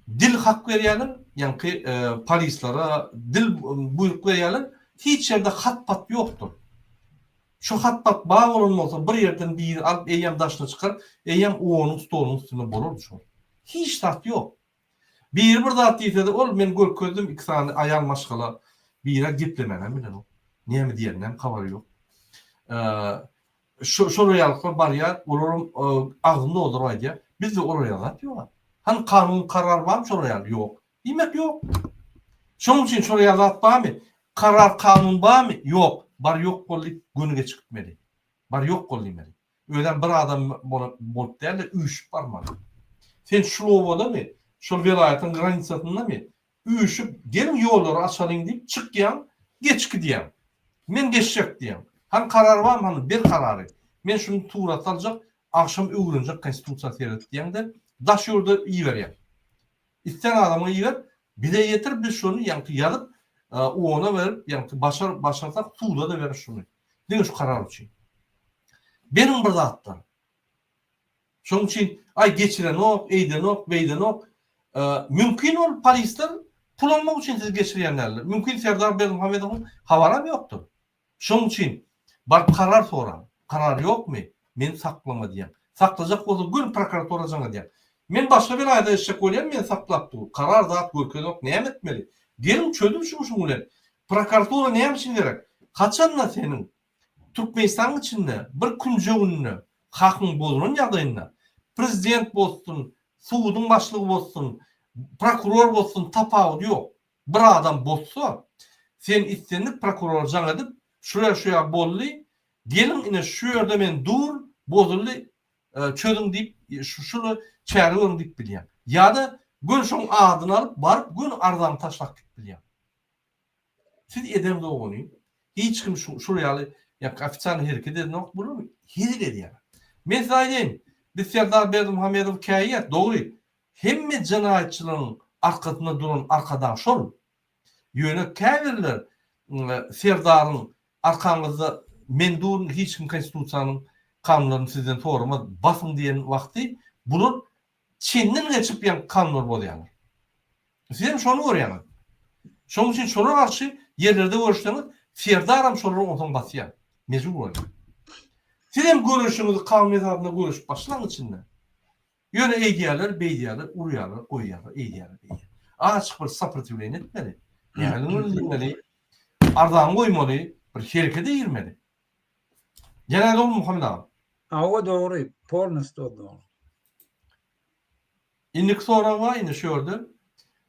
dil hak veriyorlar, yani ki polislere dil buyruk veriyorlar, hiç yerde hat-pat yoktur. Şu hat-pat bağ olunmasa bir yerden bir alıp eyyam daşına çıkar, eyyam oğunun stolunun üstüne bolur şu. Hiç tat yok. Bir zat deyse de ol men görkezdim 2 tane ayal maşgala bir yere giplemenen bilen o. Niye mi diyenem kavar yok. Şu royallıklar var ya, olurum ağzında olur ayda. Biz de o royallık yok. Hani kanun karar var mı şu royal? Yok. Demek yok. Şunun için şu royallık var mı? Karar kanun var mı? Yok. Bar yok kollayıp günüge çıkmeli. Bar yok kollaymalı. Öyle bir adam bolup derler, üç parmalı. Sen şu ovada mı? Şu velayetin granitsatında mı? Üyüşüp gelin yolları açalım deyip çık yan, geç gideyim. Men geçecek diyem. Hani karar var mı? Hani bir kararı. Men şunu tuğrat alacak, akşam öğrenecek konstitusiya seyret diyen de daş yurda iyi vereyim. İsteyen adamı iyi ver, bir de yeter biz şunu yankı yalıp ona verip yankı başarsak tuğda da verir şunu. Değil mi şu karar için? Benim burada atlarım. Şunun için ay geçiren ok, eyden ok, beyden ok. Mümkün ol polisler pul almak için siz geçirenlerle. Mümkün Serdar Berdimuhamedov'un havaram yoktur. Şunun için bar karar soran. Karar yok mu? Men saklama diyem. Saklayacak olsa gün prokuratura cana diyem. Men başka bir ayda eşek olayım men saklap dur. Karar zat görken yok. Ne etmeli? Gelin çözdüm şu ulan. Prokuratura ne için gerek? Kaçanla senin Türkmenistan içinde bir kuncuğunu hakkın bozulun yadayında prezident bolsun, suudun başlığı bolsun, prokuror bolsun tapağı yok. Bir adam bozsa sen istenip prokuror can edip şuraya bolli gelin yine şu yerde men dur bozuldu çözüm deyip şunu çağırıyorum deyip bileyim. Ya da gün şun adını alıp barıp gün aradan taşlak deyip bileyim. Siz edemde oğunuyum. Hiç kim şuraya ya ofitsial hareket edin yok bunu mu? Hiç ediyor. Mesela diyeyim, biz Serdar Berdimuhamedov kayet doğru. Hem cinayetçilerin arkasında duran arkadaş ol. Yöne kayverler Serdar'ın arkanızda mendurun hiç kim konstitusiyanın kanunlarını sizden sorma basın diyen vakti bunun Çin'den geçip yani kanunlar boluyor. Sizin şonu öğrenin. Şunun için şuna karşı yerlerde görüştüğünüz ferdaram şonu ondan batıyor. Mecbur oluyor. Sizin görüşünüzü kanun etabında görüş başlangıçında. Yöne eğdiyalar, beydiyalar, uruyalar, koyuyalar, eğdiyalar, beydiyalar. Açık bir sapratiwleyin etmeli. Yani onu dinlemeli. Ardağın koymalı. Bir şerkede girmeli. Genelde oldu Muhammed abi. O doğru. Polnist o doğru. Индекс Орова и Нешёрда.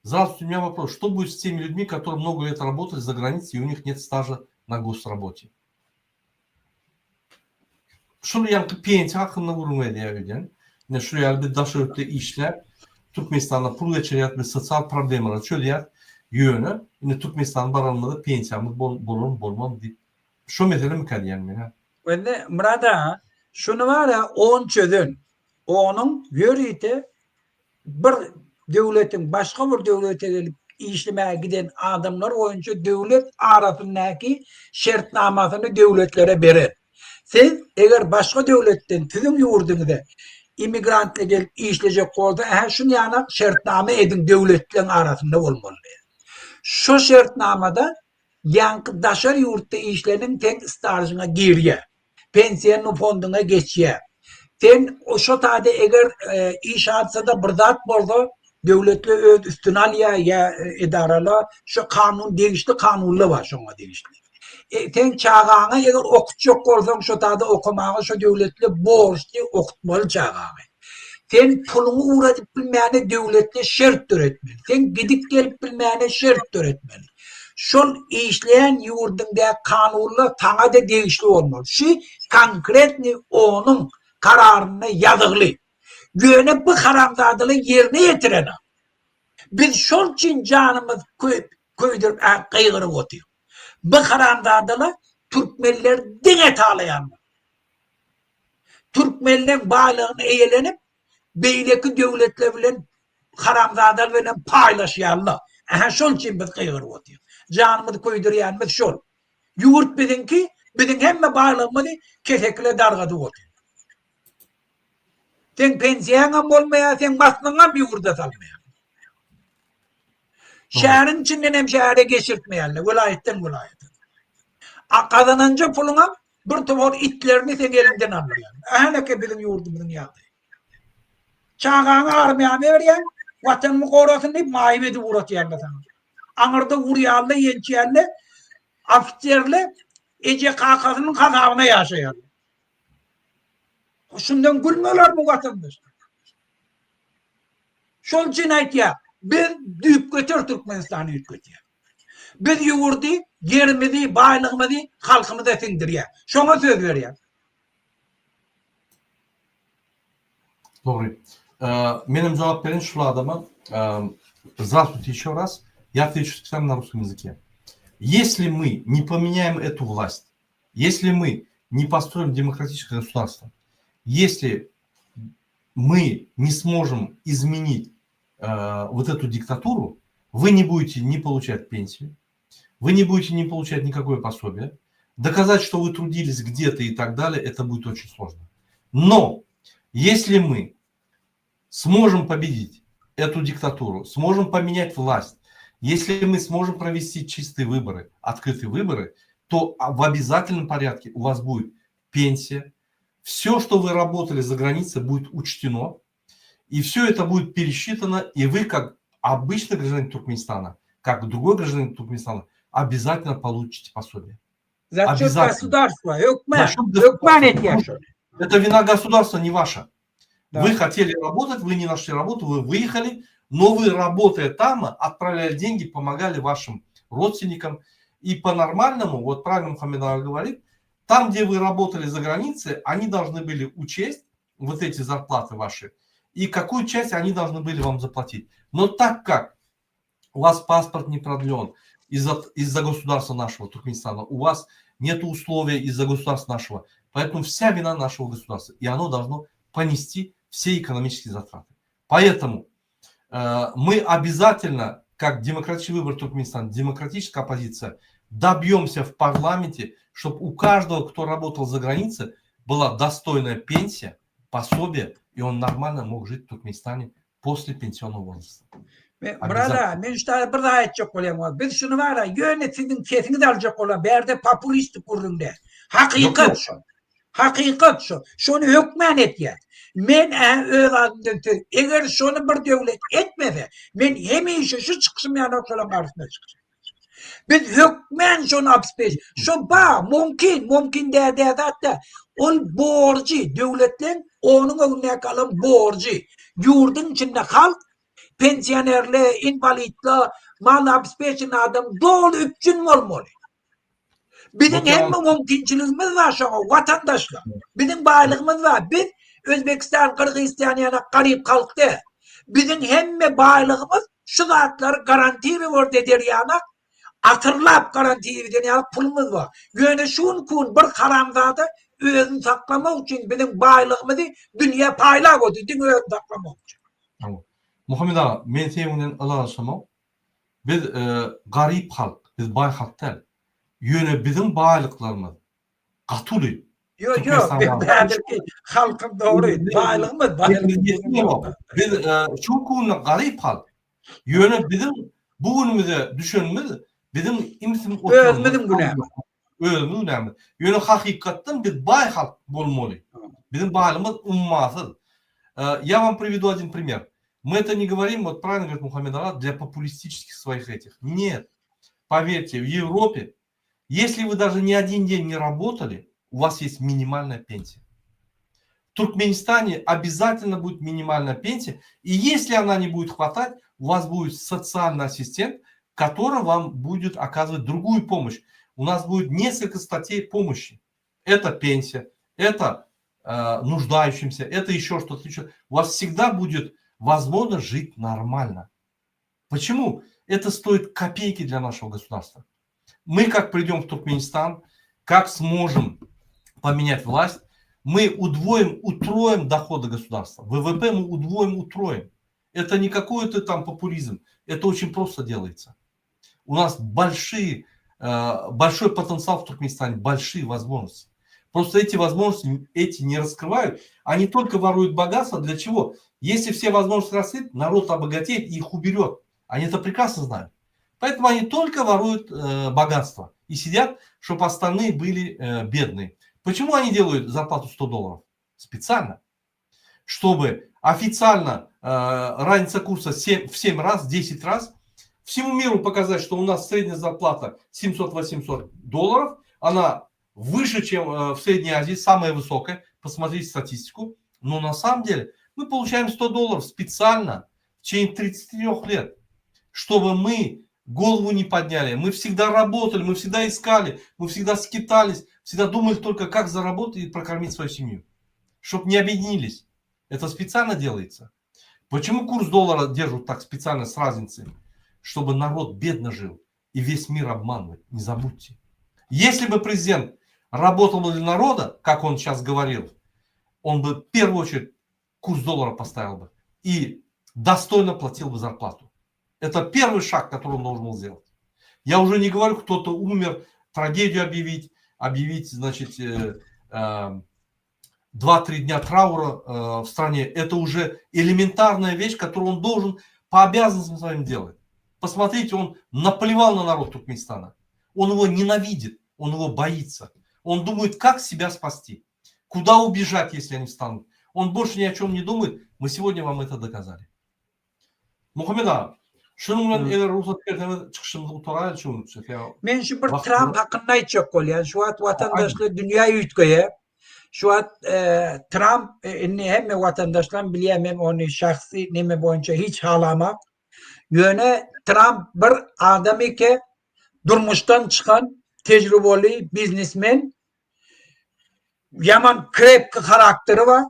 Здравствуйте, у меня вопрос. Что будет с теми людьми, которые много лет работали за границей, и у них нет стажа на госработе? Şunu yankı pensiya hakkında vurulmaya diyebiliriz. Yine şuraya bir daşörükte işler, Türkmenistan'da pul geçiriyat ve sosyal problemleri çözüyat yönü. Yine Türkmenistan'ın barınmada pensiyamız bolmam deyip. Şu mesele mi kadiyen mi? Ve Murada şunu var ya 10 çözün. Onun yörüyte bir devletin başka bir devlete gelip işlemeye giden adamlar oyuncu devlet arasındaki şartnamasını devletlere verir. Siz eğer başka devletten tüzüm yurdunuzda immigrantla gelip işleyecek olsa şunu yana şartname edin devletlerin arasında olmalı. Şu şartnamada yankı daşar yurtta işlerinin tek stajına giriyor. Pensiyanın fonduna geçiyor. Sen o şu tade eğer iş atsa da bırdat boldu devletle öz üstüne alıyor ya idarala şu kanun değişti kanunlu var şuna değişti. Sen çağağına eğer okutacak olsan şu tade okumağı şu devletle borçlu okutmalı çağağına. Sen pulunu uğradıp bilmeyene devletle şart öğretmeli. Sen gidip gelip bilmeyene şart öğretmeli. Şol işleyen yurdunda kanunlu tana da değişti olmalı. Şu konkretni onun kararını yazılı. Güvenip bu karamdadılı yerine getirelim. Biz şol için canımız köydürüp kıygırıp otuyor. Bu karamdadılı Türkmenler dine tağlayanlar. Türkmenler bağlığını eğlenip beyleki devletlerle karamdadılarla paylaşıyorlar. Şol için biz kıygırıp otuyor. Canımız köydürüyenimiz şol. Yurt bizimki, bizim hemme bağlığımızı kesekle dargadı otuyor. Sen pensiyana olmaya, sen basmana bir yurda salmaya. Şehrin içinden hem şehre geçirtmeyenle, vilayetten vilayete. Kazanınca puluna bir tuvar itlerini sen elinden alıyor. Hele ki bizim yurdumuzun yağı. Çağağını armaya veriyen, vatanımı korasın deyip mahimeti uğratıyorlar sana. Anırda vuruyorlar, yençiyorlar, afiterle Ece kakasının kazağına yaşıyorlar. Şundan gülmüyorlar mı vatandaşlar? Şol cinayet ya. Biz düğüp götür Türkmenistan'ı yük götür. Biz yurdu, yerimizi, baylığımızı, halkımıza sindir ya. Şuna söz ver ya. Doğru. Benim cevap verin şu adama. Здравствуйте еще раз. Я отвечу всем на русском языке. Если мы не поменяем эту власть, если мы не построим демократическое государство, если мы не сможем изменить вот эту диктатуру, вы не будете не получать пенсию, вы не будете не получать никакое пособие, доказать, что вы трудились где-то и так далее, это будет очень сложно. Но если мы сможем победить эту диктатуру, сможем поменять власть, если мы сможем провести чистые выборы, открытые выборы, то в обязательном порядке у вас будет пенсия, все, что вы работали за границей, будет учтено, и все это будет пересчитано, и вы, как обычный гражданин Туркменистана, как другой гражданин Туркменистана, обязательно получите пособие. За счет Обязательно. государства. За счет Hükümet yaşıyor. Это вина государства, не ваша. Да. Вы хотели работать, вы не нашли работу, вы выехали, но вы, работая там, отправляли деньги, помогали вашим родственникам. И по-нормальному, вот правильно Мухаммед говорит, там, где вы работали за границей, они должны были учесть вот эти зарплаты ваши, и какую часть они должны были вам заплатить. Но так как у вас паспорт не продлен из-за государства нашего, Туркменистана, у вас нет условий из-за государства нашего, поэтому вся вина нашего государства, и оно должно понести все экономические затраты. Поэтому мы обязательно, как демократический выбор Туркменистана, демократическая оппозиция, добьемся в парламенте, чтобы у каждого, кто работал за границей, была достойная пенсия, пособие, и он нормально мог жить в Туркменистане после pensiyonlu возраста. Burada men işte bir daha etcek olayım. Biz şunu var ya yönetimin keyfini de alacak olan bir yerde popülistik kurduğunda. Hakikat şu. Hakikat şu. Şunu hükmen et ya. Men öz adımdan eğer şunu bir devlet etmese men hemişe şu çıksın yani okula karşısına çıksın. Biz hükmen şunu apspej. Şu mümkün de hatta ol borcu devletin onun önüne kalan borcu. Yurdun içinde halk pensiyonerle, invalidle, mal apspejin adam dolu üpçün olmalı. Bizim hem mümkünçülüğümüz var şu an vatandaşlar. Bizim bağlılığımız var. Biz Özbekistan, Kırgızistan yani garip halkta. Bizim hem bağlılığımız şu zatları garanti veriyor dediler yani. Hatırlap garanti veriyor yani pulumuz var. Yani şun kun bir karamzada özünü saklamak için bizim bağlılığımızı dünya payla koydu. Dünya özünü saklamak için. Muhammed ağa, men sevimden alaşamam. Biz garip halk, biz bay halk değil. Yöne bizim baylıklarımız katulu. Yok belki halkın doğru bağlılığımız Biz şu konuda garip halk. Yöne bizim bugünümüze düşünmemiz bizim imsim özümüzün günahı. Özümüzün günahı. Yöne hakikatten biz bay halk olmalı. Bizim baylığımız ummasız. Я вам приведу один пример. Мы это не говорим, вот правильно говорит Мухаммед Ага, для популистических своих этих. Нет. Поверьте, в Европе, если вы даже ни один день не работали, у вас есть минимальная пенсия. В Туркменистане обязательно будет минимальная пенсия. И если она не будет хватать, у вас будет социальный ассистент, который вам будет оказывать другую помощь. У нас будет несколько статей помощи. Это пенсия, это нуждающимся, это еще что-то. У вас всегда будет возможность жить нормально. Почему? Это стоит копейки для нашего государства. Мы как придем в Туркменистан, как сможем поменять власть, мы удвоим, утроим доходы государства. ВВП мы удвоим, утроим. Это не какой-то там популизм. Это очень просто делается. У нас большой потенциал в Туркменистане, большие возможности. Просто эти возможности эти не раскрывают. Они только воруют богатство. Для чего? Если все возможности раскрыть, народ обогатеет и их уберет. Они это прекрасно знают. Поэтому они только воруют богатство. И сидят, чтобы остальные были бедные. Почему они делают зарплату $100? Специально. Чтобы официально разница курса в 7 раз, 10 раз. Всему миру показать, что у нас средняя зарплата $700-800. Она выше, чем в Средней Азии, самая высокая. Посмотрите статистику. Но на самом деле мы получаем $100 специально в течение 33 лет. Чтобы мы голову не подняли. Мы всегда работали, мы всегда искали, мы всегда скитались, всегда думали только, как заработать и прокормить свою семью. Чтобы не объединились. Это специально делается. Почему курс доллара держат так специально с разницей? Чтобы народ бедно жил и весь мир обманывает. Не забудьте. Если бы президент работал бы для народа, как он сейчас говорил, он бы в первую очередь курс доллара поставил бы и достойно платил бы зарплату. Это первый шаг, который он должен был сделать. Я уже не говорю, кто-то умер, трагедию объявить, значит, 2-3 дня траура в стране. Это уже элементарная вещь, которую он должен по обязанностям своим делать. Посмотрите, он наплевал на народ Туркменистана. Он его ненавидит, он его боится. Он думает, как себя спасти. Куда убежать, если они встанут. Он больше ни о чем не думает. Мы сегодня вам это доказали. Muhammed ağa, şunun eğer ruhsat verdiğinde çıkışımızı utarayla çoğunluk. Men şu bir Trump hakkında aytacak bolýan. Şu an vatandaşlık dünya ýütgeýe. Şu an Trump hemme vatandaşlar bilýär, onu şahsy neme boýunça hiç halamak. Ýöne Trump bir adam eke durmuşdan çıkan tecrübeli biznesmen. Yaman krep karakteri var.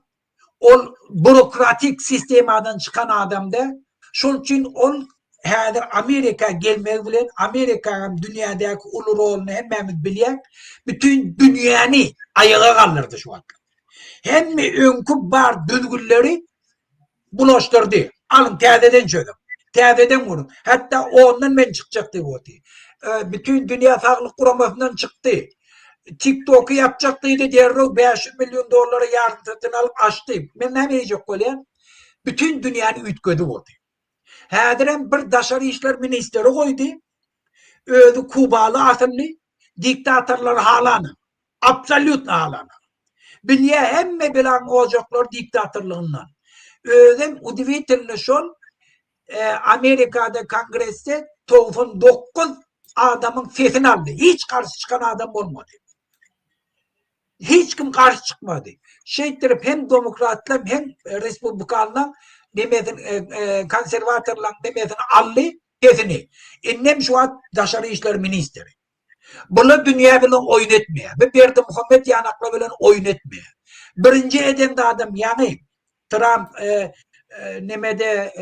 Ol bürokratik sistemadan çıkan adamda. Şol için ol häzir Amerika gelmek bilen Amerika dünyadaki ulu rolunu hemmemiz bilýär. Bütün dünýäni ayağa kaldırdı şu an. Hemme öňkü bar düzgünleri bulaştırdı. Alın täzeden çöküm. Täzeden vurun. Hatta ondan men çıkacak diye oldu. Bütün Dünya Sağlık Kuramasından çıktı. TikTok'u yapacaktıydı derreu $500 milyon yardım satın alıp açtı. Men ne diyecek bolýan? Bütün dünyanın ütködü oldu. Hädiren bir daşary işler ministeri koydu. Özü Kubalı asıllı diktatörler halana. Absolut halana. Bilye hemme bilen olacaklar diktatörlüğünden. Özüm udvitirli şol Amerika'da kongreste 99 adamın sesini aldı. Hiç karşı çıkan adam olmadı. Hiç kim karşı çıkmadı. Şeytirip hem demokratlar hem Respublikanlar demesin konservatörler demesin allı sesini. İnnem şu an Dışarı İşler Ministeri. Bunu dünya bilen oyun etmeye. Ve Berdi Muhammed yanakla bilen oyun etmeye. Birinci eden de adam yani Trump nemede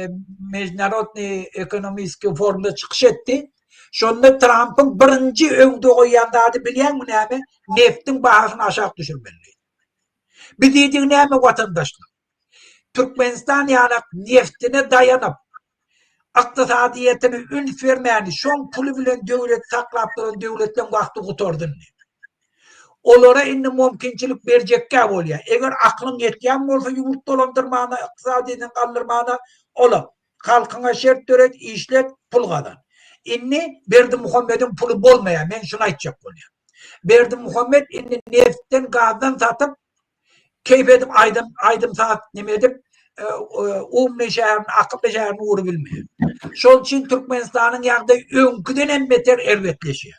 Международный ekonomik forumda çıkış etti. Şonda Trump'ın birinci öňde goýan adı bilýän mi näme? Neftin bahasyny aşağı düşürmeli. Bir diýdik näme watandaşlar? Türkmenistan ýanak neftine dayanıp iqtisadiyetini ünf vermäni, şoň puly bilen döwlet saklap duran döwletden wagty gutardyn. Olara indi mümkinçilik berjekkä bolýar. Eger aklyň ýetgän bolsa ýurt dolandyrmana, iqtisadiýetini galdyrmana ola. Halkyňa şert töret, işlet, pul gadan. Inni Berdi Muhammed'in pulu bolmaýar. Men şunu aýtjak bolýar. Berdi Muhammed inni neftden gazdan satyp keyf edip aydym saat neme edip umne şäherini, akylly şäherini ury bilmeýär. Şol üçin Türkmenistanyň ýagdaýy öňküden hem beter erwetleşýär.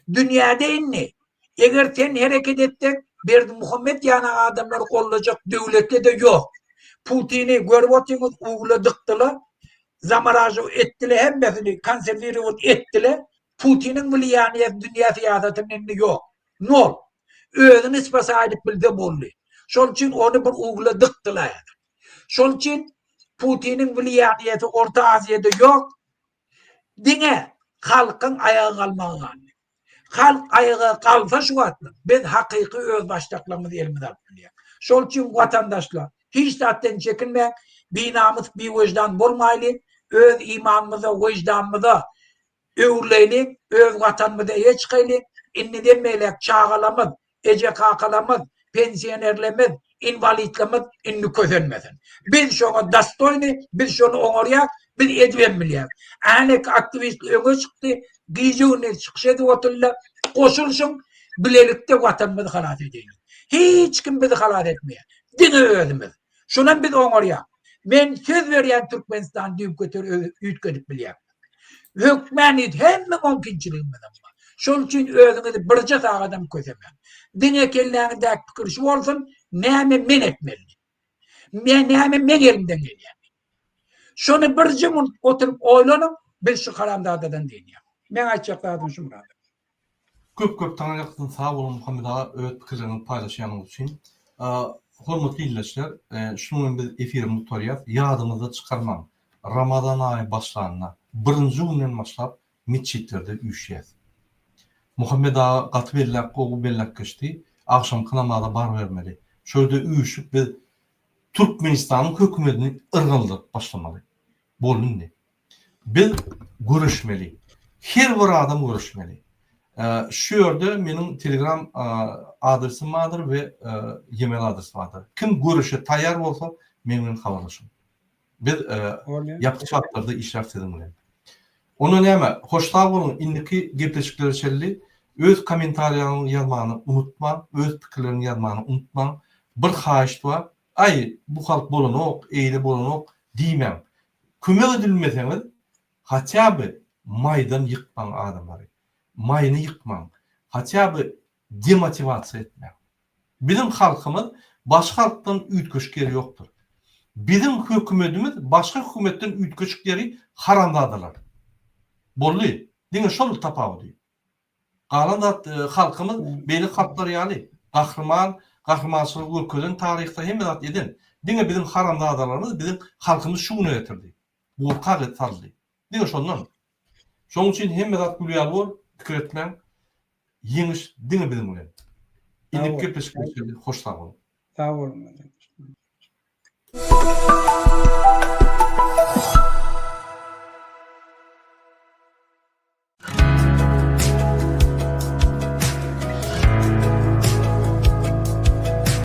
Dünýäde inni eger sen hereket etsek Berdi Muhammed ýana adamlar gollajak döwletde de ýok. Putin'i görüp otýaňyz ugladykdylar. Zamarajo ettiler hemmesini konserveriwot ettiler. Putin'in bilýäni dünya siýasatynyň ýok. Nol. Özüni ispasa edip bilse boldy. Şol üçin onu bir ugladykdylar. Şol üçin Putin'in bilýäni Orta Aziýada ýok. Diňe halkyň ayağa kalmagy. Halk ayağa kalsa şu atlı. Biz hakyky öz başlaklymyzy elimize alyp bilýär. Şol üçin watandaşlar hiç zatdan çekinmek, binamız bir vicdan bolmaýly, öz imanymyza, vicdanymyza öwürleýlik, öz watanymyza ýeçgäýlik, inni demeýlek çağalamyz, eje kakalamyz, pensionerlerimiz, invalidlerimiz inni közenmesin. Biz şoňa dastoyny, biz şonu oňarýak, biz edýänmilýär. Anek aktivist öňe çykdy, giýjüne çykyş edip oturlar, goşulşyň bilelikde watanymyzy halat edýär. Hiç kim bizi halat etmeýär. Diňe özümiz. Şonan biz oňarýak. Men söz berýän Türkmenistan düýköter ütkedip bilýär. Hökmänit hemme mümkinçiligim bilen bar. Şol üçin özüňizi birje sagadan közemen. Diňe kelläňde pikir şu bolsun, näme men etmeli. Näme men elimden gelýär. Şonu birje mun oturup oýlanyp, biz şu karamdadadan diýýär. Men aýtjaklarym şu murad. Köp taňaýaksyň sag bolun Muhammed aga öz pikirlerini paýlaşýanyňyz üçin. Hormatly dinleyijiler, şunu biz efirimizi tutarýas, ýadymyzda çykarmaň. Ramazan aýy başlanana birinji günden başlap meçitlerde üýşýär. Muhammed aga gaty bellek, gowy bellek geçdi. Akşamky namaza bar bermeli. Şöyle üýşüp biz Türkmenistanyň hökümetini ırgyldyk başlamaly. Bolundy. Biz görüşmeli. Her bir adam görüşmeli. Şu ýerde meniň Telegram adresim bardyr we e-mail adresim bardyr. Kim görüşe taýýar bolsa men bilen habarlaşyň. Biz ýapyk şartlarda işlep edýän. Onu näme? Hoştap bolun, indiki gepleşikleri çelli. Öz kommentariýaryny ýazmany unutma, öz pikirlerini ýazmany unutma. Bir haýyş bar. Ay, bu halk bolanok, eýle bolanok diýmem. Kömek edilmeseňiz, hatýaby maýdan ýykmaň adamlary. Maýyny ýykmaň. Hatýaby demotivasiýa etmeň. Bizim halkymyz başga halkdan ütköşkeri ýokdur. Bizim hökümetimiz başga hökümetten ütköşkeri haramdadylar. Bolly, diňe şol tapawdy. Galan da halkymyz beýle halklar ýaly, gahrymançylyk ülkeden taryhda hemme zat eden. Diňe bizim haramdadylarymyz bizim halkymyz şunu getirdi. Bu kaget saldy. Diňe şondan. Şoň üçin hemme zat bilýär bol, pikir etmeň. Ýeňiş diňe bizim bilen. Inip gepleşip hoşlanmaly. Sağ olun.